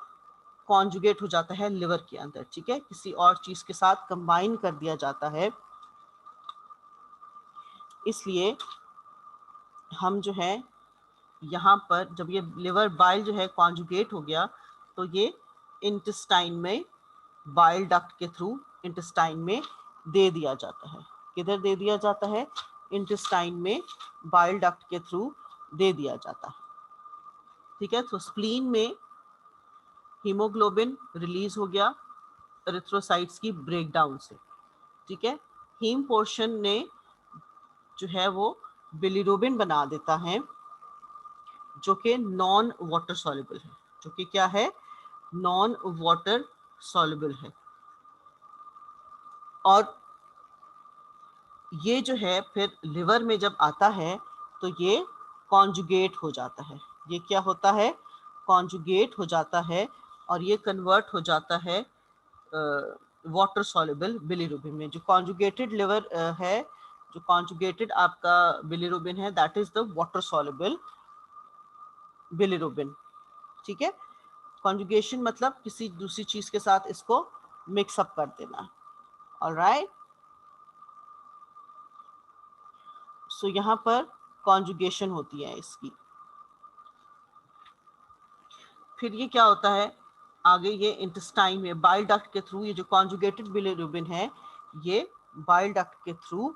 Speaker 1: कॉन्जुगेट हो जाता है लिवर के अंदर, ठीक है। किसी और चीज के साथ कंबाइन कर दिया जाता है। इसलिए हम जो है यहाँ पर जब ये लिवर बाइल जो है कॉन्जुगेट हो गया तो ये इंटेस्टाइन में बाइल डक्ट के थ्रू इंटेस्टाइन में दे दिया जाता है। किधर दे दिया जाता है? इंटेस्टाइन में बाइल डक्ट के थ्रू दे दिया जाता है, ठीक है। तो स्प्लीन में हीमोग्लोबिन रिलीज हो गया एरिथ्रोसाइट्स की ब्रेकडाउन से, ठीक है। हीम पोर्शन ने जो है वो बिलीरुबिन बना देता है जो कि नॉन वाटर सॉल्युबल है, जो कि क्या है? नॉन वाटर सॉल्युबल है। और ये जो है फिर लिवर में जब आता है तो ये कॉन्जुगेट हो जाता है। ये क्या होता है? कॉन्जुगेट हो जाता है, और ये कन्वर्ट हो जाता है वाटर सॉल्युबल बिलीरुबिन में। जो कॉन्जुगेटेड लिवर है, जो कॉन्जुगेटेड आपका बिलीरुबिन है, that is the water soluble bilirubin, ठीक है। कॉन्जुगेशन मतलब किसी दूसरी चीज के साथ इसको मिक्सअप कर देना। ऑलराइट, सो यहाँ पर कॉन्जुगेशन होती है इसकी। फिर ये क्या होता है आगे? ये इंटेस्टाइन में बाइल डक्ट के थ्रू, ये जो कॉन्जुगेटेड बिलीरुबिन है ये बाइल डक्ट के थ्रू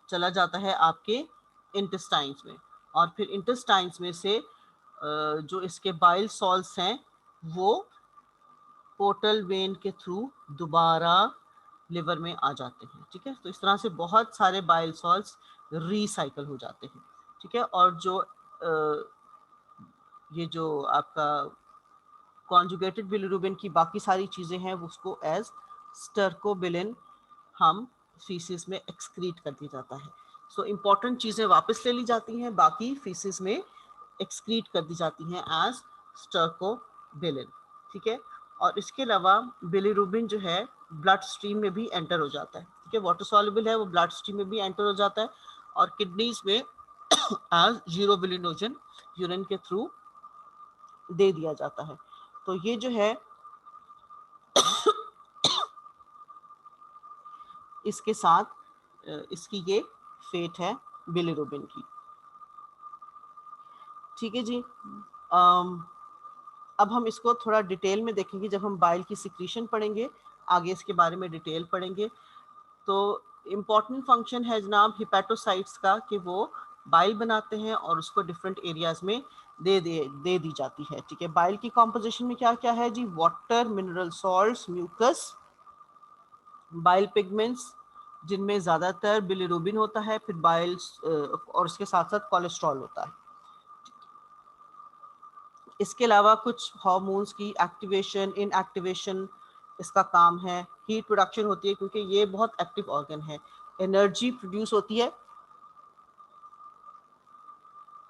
Speaker 1: चला जाता है आपके इंटेस्टाइन्स में, और फिर इंटेस्टाइन्स में से जो इसके बाइल सॉल्ट्स हैं वो पोर्टल वेन के थ्रू दोबारा लिवर में आ जाते हैं, ठीक है। तो इस तरह से बहुत सारे बाइल सॉल्ट्स रिसाइकल हो जाते हैं, ठीक है। और जो ये जो आपका कॉन्जुगेटेड बिलीरुबिन की बाकी सारी चीज़ें हैं उसको एज स्टर्कोबिलिन हम फीसिस में एक्सक्रीट कर दिया जाता है। सो इम्पॉर्टेंट चीज़ें वापस ले ली जाती हैं, बाकी फीसिस में एक्सक्रीट कर दी जाती हैं एज स्टर्कोबिलिन, ठीक है। और इसके अलावा बिलीरुबिन जो है ब्लड स्ट्रीम में भी एंटर हो जाता है, ठीक है। वाटर सॉल्युबल है, वो ब्लड स्ट्रीम में भी एंटर हो जाता है, और किडनीज में एज जीरो बिलिनोजन यूरिन के थ्रू दे दिया जाता है। तो ये जो है इसके साथ इसकी ये फेट है बिलिरुबिन की। ठीक है जी। अब हम इसको थोड़ा डिटेल में देखेंगे जब हम बाइल की सिक्रीशन पढ़ेंगे, आगे इसके बारे में डिटेल पढ़ेंगे। तो इम्पॉर्टेंट फंक्शन है जनाब हिपैटोसाइट्स का कि वो बाइल बनाते हैं और उसको डिफरेंट एरियाज में दे दी जाती है। ठीक है, बाइल की कॉम्पोजिशन में क्या क्या है जी? Water, mineral salts, mucus, bile pigments जिनमें ज़्यादातर बिलिरुबिन होता है, फिर बाइल और उसके साथ साथ कोलेस्ट्रॉल होता है। इसके अलावा कुछ हार्मोन्स की एक्टिवेशन, इनएक्टिवेशन इसका काम है। हीट प्रोडक्शन होती है क्योंकि ये बहुत एक्टिव ऑर्गन है। एनर्जी प्रोड्यूस होती है,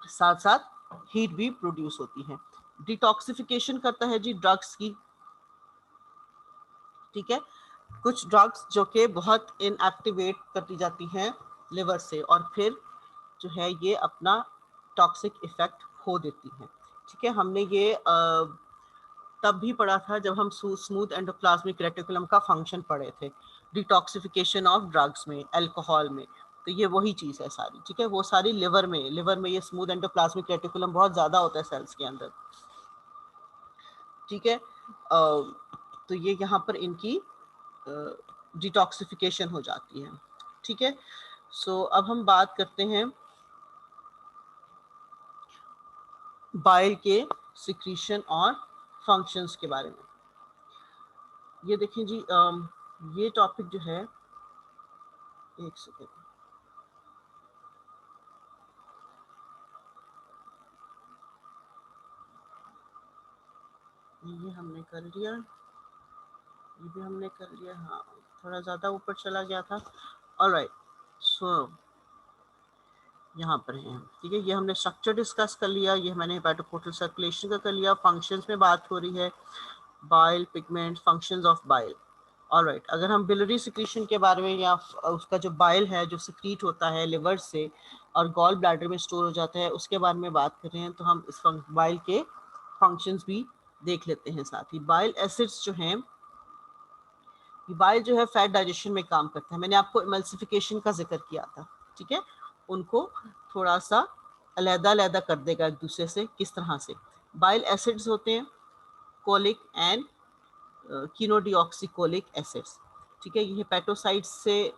Speaker 1: साथ साथ हीट भी प्रोड्यूस होती है। डिटॉक्सिफिकेशन करता है जी ड्रग्स की। ठीक है, कुछ ड्रग्स जो कि बहुत इनएक्टिवेट कर दी जाती हैं लिवर से और फिर जो है ये अपना टॉक्सिक इफेक्ट खो देती हैं। ठीक है, हमने ये तब भी पढ़ा था जब हम स्मूथ एंडोप्लाज्मिक रेटिकुलम का फंक्शन पढ़े थे, डिटॉक्सिफिकेशन ऑफ ड्रग्स में, अल्कोहल में। तो ये वही चीज़ है सारी। ठीक है, वो सारी लिवर में ये स्मूथ एंडोप्लाज्मिक रेटिकुलम बहुत ज़्यादा होता है सेल्स के अंदर। ठीक है, तो ये यहाँ पर इनकी डिटॉक्सिफिकेशन हो जाती है। ठीक है, सो अब हम बात करते हैं बाइल के सिक्रीशन और फंक्शंस के बारे में। ये देखें जी, ये टॉपिक जो है, एक सेकेंड, ये हमने कर लिया, ये भी हमने कर लिया। हाँ, थोड़ा ज़्यादा ऊपर चला गया था। ऑलराइट, सो यहाँ पर है। ठीक है, ये हमने स्ट्रक्चर डिस्कस कर लिया, ये मैंने हेपेटोपोर्टल सर्कुलेशन का कर लिया। फंक्शंस में बात हो रही है, bile, pigment, functions of bile. Alright, अगर हम बिलरी सिक्रीशन के बारे में या उसका जो बाइल है जो सिक्रीट होता है लिवर से और गॉल ब्लैडर में स्टोर हो जाता है, उसके बारे में बात कर रहे हैं, तो हम इस बाइल के फंक्शंस भी देख लेते हैं साथ ही। बाइल एसिड्स जो हैं, बाइल जो है फैट डाइजेशन में काम करता है। मैंने आपको इमल्सिफिकेशन का जिक्र किया था। ठीक है, उनको थोड़ा सा अलग-अलग कर देगा एक दूसरे से। किस तरह से? बाइल एसिड्स होते हैं कोलिक एंड कीनोडीऑक्सीकोलिक एसिड्स। ठीक है, ये हेपेटोसाइट्स से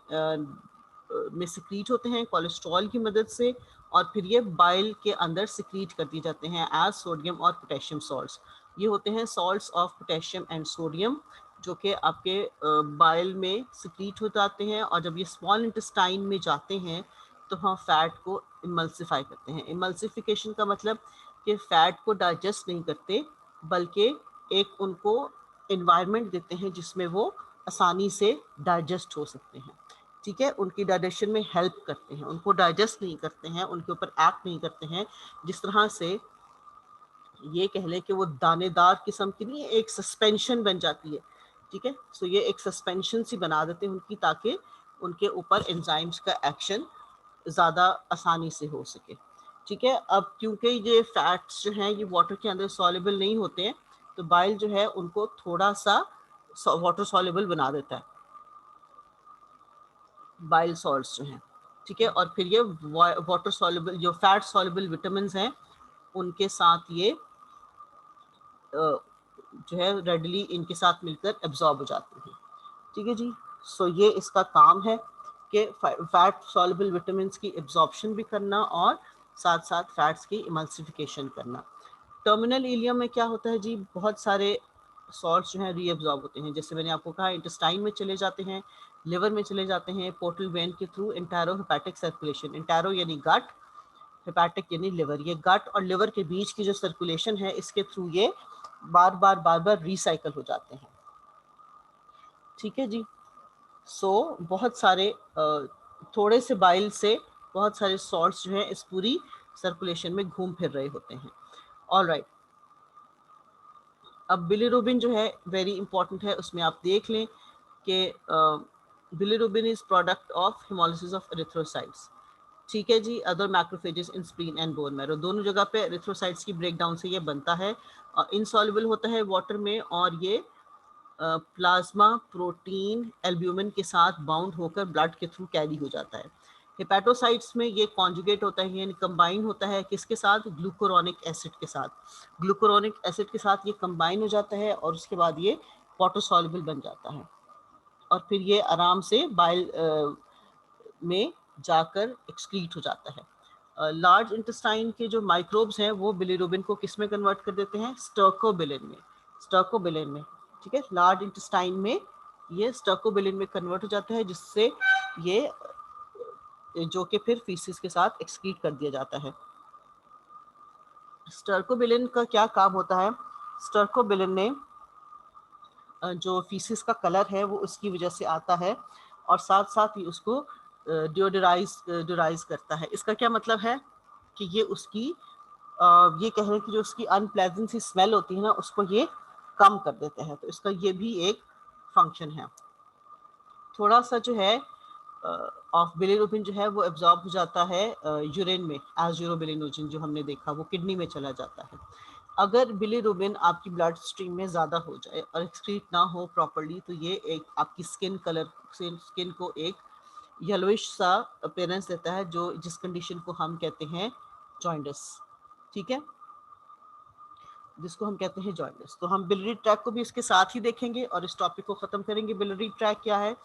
Speaker 1: में सिक्रीट होते हैं कोलेस्ट्रॉल की मदद से, और फिर ये बाइल के अंदर सिक्रीट कर दिए जाते हैं एज सोडियम और पोटेशियम सॉल्ट्स। ये होते हैं salts of potassium and sodium, जो कि आपके बाइल में सिक्रीट हो जाते हैं, और जब ये स्मॉल इंटेस्टाइन में जाते हैं तो हम फैट को इमल्सिफाई करते हैं। इमल्सिफिकेशन का मतलब कि फैट को डाइजेस्ट नहीं करते, बल्कि एक उनको इन्वायरमेंट देते हैं जिसमें वो आसानी से डाइजेस्ट हो सकते हैं। ठीक है, उनकी डाइजेशन में हेल्प करते हैं, उनको डाइजेस्ट नहीं करते हैं, उनके ऊपर एक्ट नहीं करते हैं। जिस तरह से ये कह लें कि वो दानेदार किस्म की नहीं, एक सस्पेंशन बन जाती है। ठीक है, सो ये एक सस्पेंशन सी बना देते हैं उनकी, ताकि उनके ऊपर एंजाइम्स का एक्शन ज़्यादा आसानी से हो सके। ठीक है, अब क्योंकि ये फैट्स जो हैं ये वाटर के अंदर सॉल्युबल नहीं होते हैं, तो बाइल जो है उनको थोड़ा सा वाटर सॉल्युबल बना देता है, बाइल सॉल्ट्स जो हैं। ठीक है, और फिर ये वाटर सॉल्युबल जो फैट सॉल्युबल विटामिन हैं उनके साथ ये जो है रेडली इनके साथ मिलकर एब्जॉर्ब हो जाते हैं। ठीक है जी, सो ये इसका काम है कि फैट सॉल्युबल विटामिन की एब्जॉर्प्शन भी करना और साथ साथ फैट्स की इमल्सिफिकेशन करना। टर्मिनल इलियम में क्या होता है जी, बहुत सारे सॉल्ट्स जो हैं रीअब्जॉर्ब होते हैं। जैसे मैंने आपको कहा, इंटेस्टाइन में चले जाते हैं, लिवर में चले जाते हैं, पोर्टल वेन के थ्रू इंटैरो हेपेटिक सर्कुलेशन। इंटैरो यानी गट, हेपेटिक यानी लिवर। ये गट और लिवर के बीच की जो सर्कुलेशन है, इसके थ्रू ये बार बार रिसाइकल हो जाते हैं। ठीक है जी, सो बहुत सारे थोड़े से बाइल से बहुत सारे सॉल्ट्स जो हैं इस पूरी सर्कुलेशन में घूम फिर रहे होते हैं। ऑलराइट, अब बिलिरुबिन जो है वेरी इंपॉर्टेंट है, उसमें आप देख लें कि bilirubin is product of haemolysis of erythrocytes. ठीक है जी, other macrophages in spleen and bone marrow, दोनों जगह पे एरिथ्रोसाइट्स की ब्रेकडाउन से ये बनता है। इनसॉल्युबल होता है वाटर में, और ये प्लाज्मा प्रोटीन एल्ब्यूमिन के साथ बाउंड होकर ब्लड के थ्रू कैरी हो जाता है। हेपेटोसाइट्स में ये कॉन्जुगेट होता है, यानी कंबाइन होता है किसके साथ, ग्लूकोरोनिक एसिड के साथ। ग्लूकोरोनिक एसिड के साथ ये कंबाइन हो जाता है और उसके बाद ये वाटर सॉल्युबल बन जाता है और फिर ये आराम से बाइल में जाकर एक्सक्रीट हो जाता है। लार्ज इंटेस्टाइन के जो माइक्रोब्स हैं वो बिलीरुबिन को किस में कन्वर्ट कर देते हैं, स्टर्कोबिलिन में, स्टर्कोबिलिन में, ठीक है। लार्ज इंटेस्टाइन में ये स्टर्कोबिलिन में कन्वर्ट हो जाता है, जिससे ये जो कि फिर फीसिस के साथ एक्सक्रीट कर दिया जाता है। स्टर्कोबिलिन का क्या काम होता है, स्टर्कोबिलिन ने जो फीसिस का कलर है वो उसकी वजह से आता है और साथ साथ ही उसको ड्योडराइज करता है। इसका क्या मतलब है कि ये उसकी ये कह रहे हैं कि जो उसकी अनप्लेजेंट सी स्मेल होती है ना, उसको ये कम कर देते हैं, तो इसका ये भी एक फंक्शन है। थोड़ा सा जो है ऑफ बिलिरुबिन जो है वो एब्जॉर्ब हो जाता है यूरिन में एज यूरोबिलिनोजन, जो हमने देखा वो किडनी में चला जाता है। अगर बिलिरुबिन आपकी ब्लड स्ट्रीम में ज़्यादा हो जाए और एक्सक्रीट ना हो प्रॉपर्ली, तो ये एक आपकी स्किन को एक येलोइश सा अपीयरेंस देता है, जो जिस कंडीशन को हम कहते हैं जॉइंडिस, ठीक है, जिसको हम कहते हैं जॉइंडिस। तो हम बिलियरी ट्रैक को भी इसके साथ ही देखेंगे और इस टॉपिक को ख़त्म करेंगे। बिलियरी ट्रैक क्या है,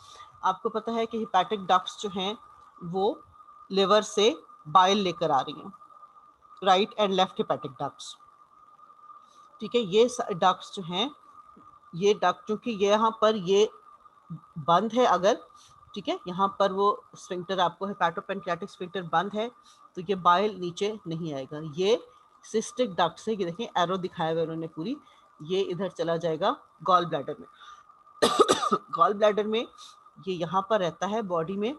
Speaker 1: आपको पता है कि हिपैटिक डक्ट्स जो हैं वो लिवर से बाइल लेकर आ रही हैं, right and left hepatic ducts, ठीक है। ये डक्ट्स जो हैं, ये डक्ट चूंकि ये यहाँ पर ये बंद है अगर, ठीक है, यहाँ पर वो स्फिंक्टर आपको हेपेटोपेनक्रियाटिक स्फिंक्टर बंद है तो ये बाइल नीचे नहीं आएगा। ये सिस्टिक डक्ट से, ये देखें एरो दिखाया हुआ उन्होंने पूरी, ये इधर चला जाएगा गॉल ब्लैडर में। गॉल ब्लैडर में ये यहाँ पर रहता है बॉडी में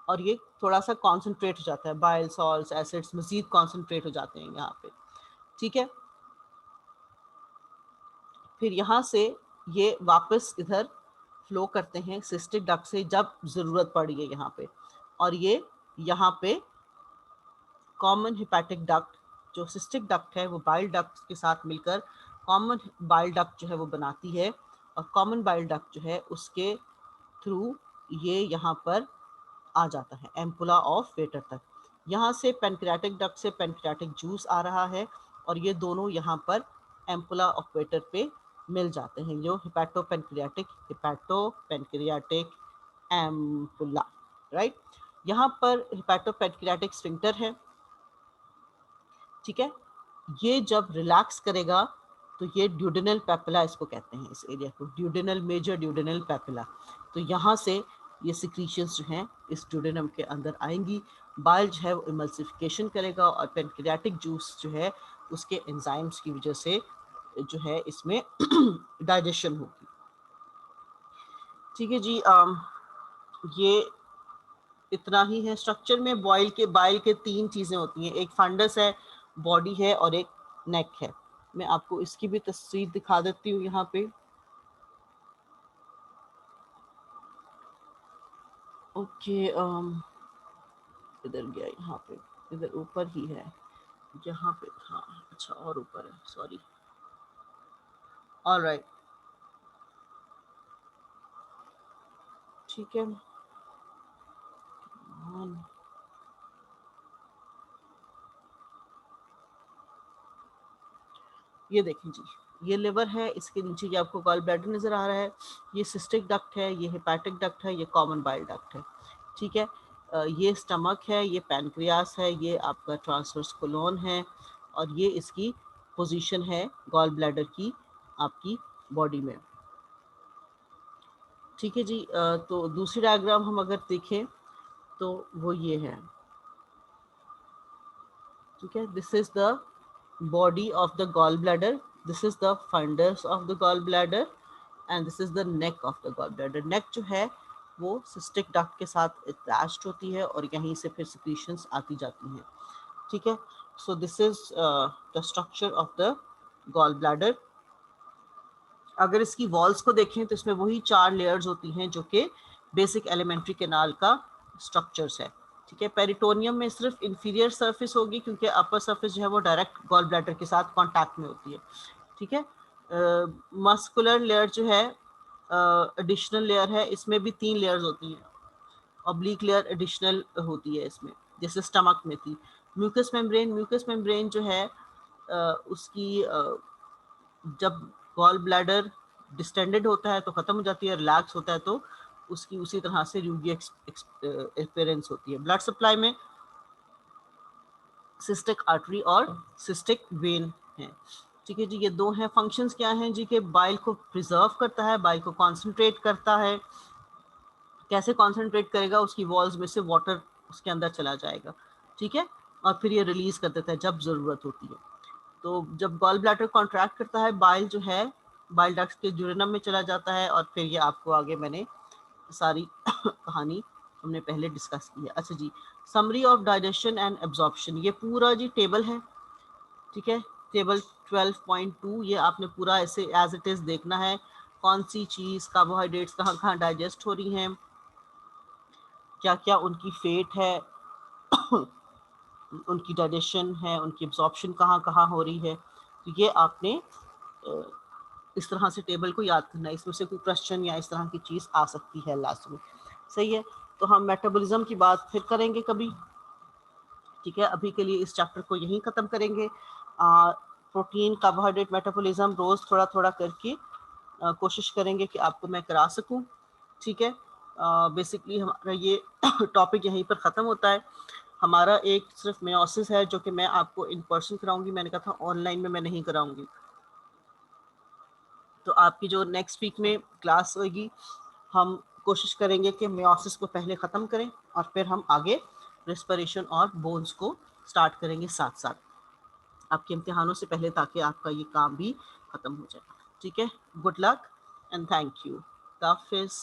Speaker 1: और ये थोड़ा सा कॉन्सेंट्रेट हो जाता है, बाइल सॉल्ट्स एसिड्स मजीद कॉन्सेंट्रेट हो जाते हैं यहाँ पे, ठीक है। फिर यहाँ से ये वापस इधर फ्लो करते हैं सिस्टिक डक्ट से जब ज़रूरत पड़ी है यहाँ पे, और ये यहाँ पे कॉमन हिपैटिक डक्ट, जो सिस्टिक डक्ट है वो बाइल डक्ट के साथ मिलकर कॉमन बाइल डक्ट जो है वो बनाती है, और कॉमन बाइल डक्ट जो है उसके थ्रू ये यहाँ पर आ जाता है एम्पुला ऑफ वेटर तक। यहाँ से पेनक्रियाटिक डक्ट से पेनक्रियाटिक जूस आ रहा है और ये दोनों यहाँ पर एम्पुला ऑफ वेटर पे मिल जाते हैं, जो हिपैटोपेनक्रियाटिक एम्पुला, राइट। यहाँ पर हिपैटोपेनक्रियाटिक स्फिंक्टर है, ठीक है। ये जब रिलैक्स करेगा तो ये ड्यूडेनल पेपिला इसको कहते हैं, इस एरिया को ड्यूडेनल, मेजर ड्यूडेनल पेपिला। तो यहाँ से ये सिक्रीशंस जो हैं इस ड्यूडेनम के अंदर आएंगी, बाइल जो है वो इमल्सिफिकेशन करेगा और पेनक्रियाटिक जूस जो है उसके एंजाइम्स की वजह से जो है इसमें डाइजेशन होगी, ठीक है जी। ये इतना ही है स्ट्रक्चर में। बाइल के तीन चीज़ें होती हैं, एक फंडस है, बॉडी है और एक नेक है। मैं आपको इसकी भी तस्वीर दिखा देती हूँ यहाँ पे, ओके। इधर गया, यहाँ पे इधर ऊपर ही है, यहाँ पे, हाँ अच्छा और ऊपर है, सॉरी, ऑलराइट, ठीक है। ये देखें जी, ये लिवर है, इसके नीचे ये आपको गॉल ब्लैडर नज़र आ रहा है, ये सिस्टिक डक्ट है, ये हेपेटिक डक्ट है, ये कॉमन बाइल डक्ट है, ठीक है। ये स्टमक है, ये पैनक्रियास है, ये आपका ट्रांसवर्स कोलोन है और ये इसकी पोजीशन है गॉल ब्लैडर की आपकी बॉडी में, ठीक है जी। तो दूसरी डायग्राम हम अगर देखें तो वो ये है, ठीक है। This is the body of the gallbladder, this is the fundus of the gallbladder and this is the neck of the gallbladder। neck जो है वो cystic duct के साथ attached होती है और यहीं से फिर secretions आती जाती हैं, ठीक है। so this is the structure of the gallbladder। अगर इसकी वॉल्स को देखें तो इसमें वही 4 लेयर्स होती हैं जो कि बेसिक एलिमेंट्री कैनाल का स्ट्रक्चर्स है, ठीक है। पेरिटोनियम में सिर्फ इंफीरियर सरफेस होगी क्योंकि अपर सरफेस जो है वो डायरेक्ट गॉल ब्लैडर के साथ कांटेक्ट में होती है, ठीक है। मस्कुलर लेयर जो है एडिशनल लेयर है, इसमें भी 3 लेयर्स होती हैं। ऑब्लिक लेयर एडिशनल होती है इसमें, जैसे स्टमक में थी। म्यूकस मेम्ब्रेन जो है उसकी जब गॉल ब्लैडर डिस्टेंडेड होता है तो ख़त्म हो जाती है, रिलैक्स होता है तो उसकी उसी तरह से रूगी एक्सपीरियंस होती है। ब्लड सप्लाई में सिस्टिक आर्टरी और सिस्टिक वेन है। ठीक है जी, ये दो हैं। फंक्शंस क्या हैं जी? के बाइल को प्रिजर्व करता है, बाइल को कॉन्सेंट्रेट करता है। कैसे कॉन्सेंट्रेट करेगा? उसकी वॉल्स में से वाटर उसके अंदर चला जाएगा, ठीक है, और फिर ये रिलीज कर देता है जब ज़रूरत होती है। तो जब गॉल ब्लैडर कॉन्ट्रैक्ट करता है, बाइल जो है बाइल डक्ट्स के ड्यूरेनम में चला जाता है, और फिर ये आपको आगे मैंने सारी कहानी हमने पहले डिस्कस की है। अच्छा जी, summary of digestion and absorption, ये पूरा जी टेबल है, ठीक है, टेबल 12.2, ये आपने पूरा ऐसे एज इट इज़ देखना है। कौन सी चीज़, कार्बोहाइड्रेट्स कहाँ कहाँ डाइजेस्ट हो रही हैं, क्या क्या उनकी फेट है, उनकी डाइजेशन है, उनकी एब्जॉर्प्शन कहाँ कहाँ हो रही है। तो ये आपने इस तरह से टेबल को याद करना है। इसमें से कोई क्वेश्चन या इस तरह की चीज़ आ सकती है लास्ट में, सही है। तो हम मेटाबॉलिज्म की बात फिर करेंगे कभी, ठीक है। अभी के लिए इस चैप्टर को यहीं ख़त्म करेंगे। प्रोटीन कार्बोहाइड्रेट मेटाबॉलिज्म रोज़ थोड़ा थोड़ा करके कोशिश करेंगे कि आपको मैं करा सकूं, ठीक है। बेसिकली हमारा ये टॉपिक यहीं पर ख़त्म होता है। हमारा एक सिर्फ मेयोसिस है जो कि मैं आपको इन पर्सन कराऊंगी, मैंने कहा था ऑनलाइन में मैं नहीं कराऊंगी। तो आपकी जो नेक्स्ट वीक में क्लास होगी, हम कोशिश करेंगे कि मेयोसिस को पहले ख़त्म करें और फिर हम आगे रेस्पिरेशन और बोन्स को स्टार्ट करेंगे साथ साथ आपके इम्तिहानों से पहले, ताकि आपका ये काम भी ख़त्म हो जाए, ठीक है। Good luck and thank you. हाफिज़।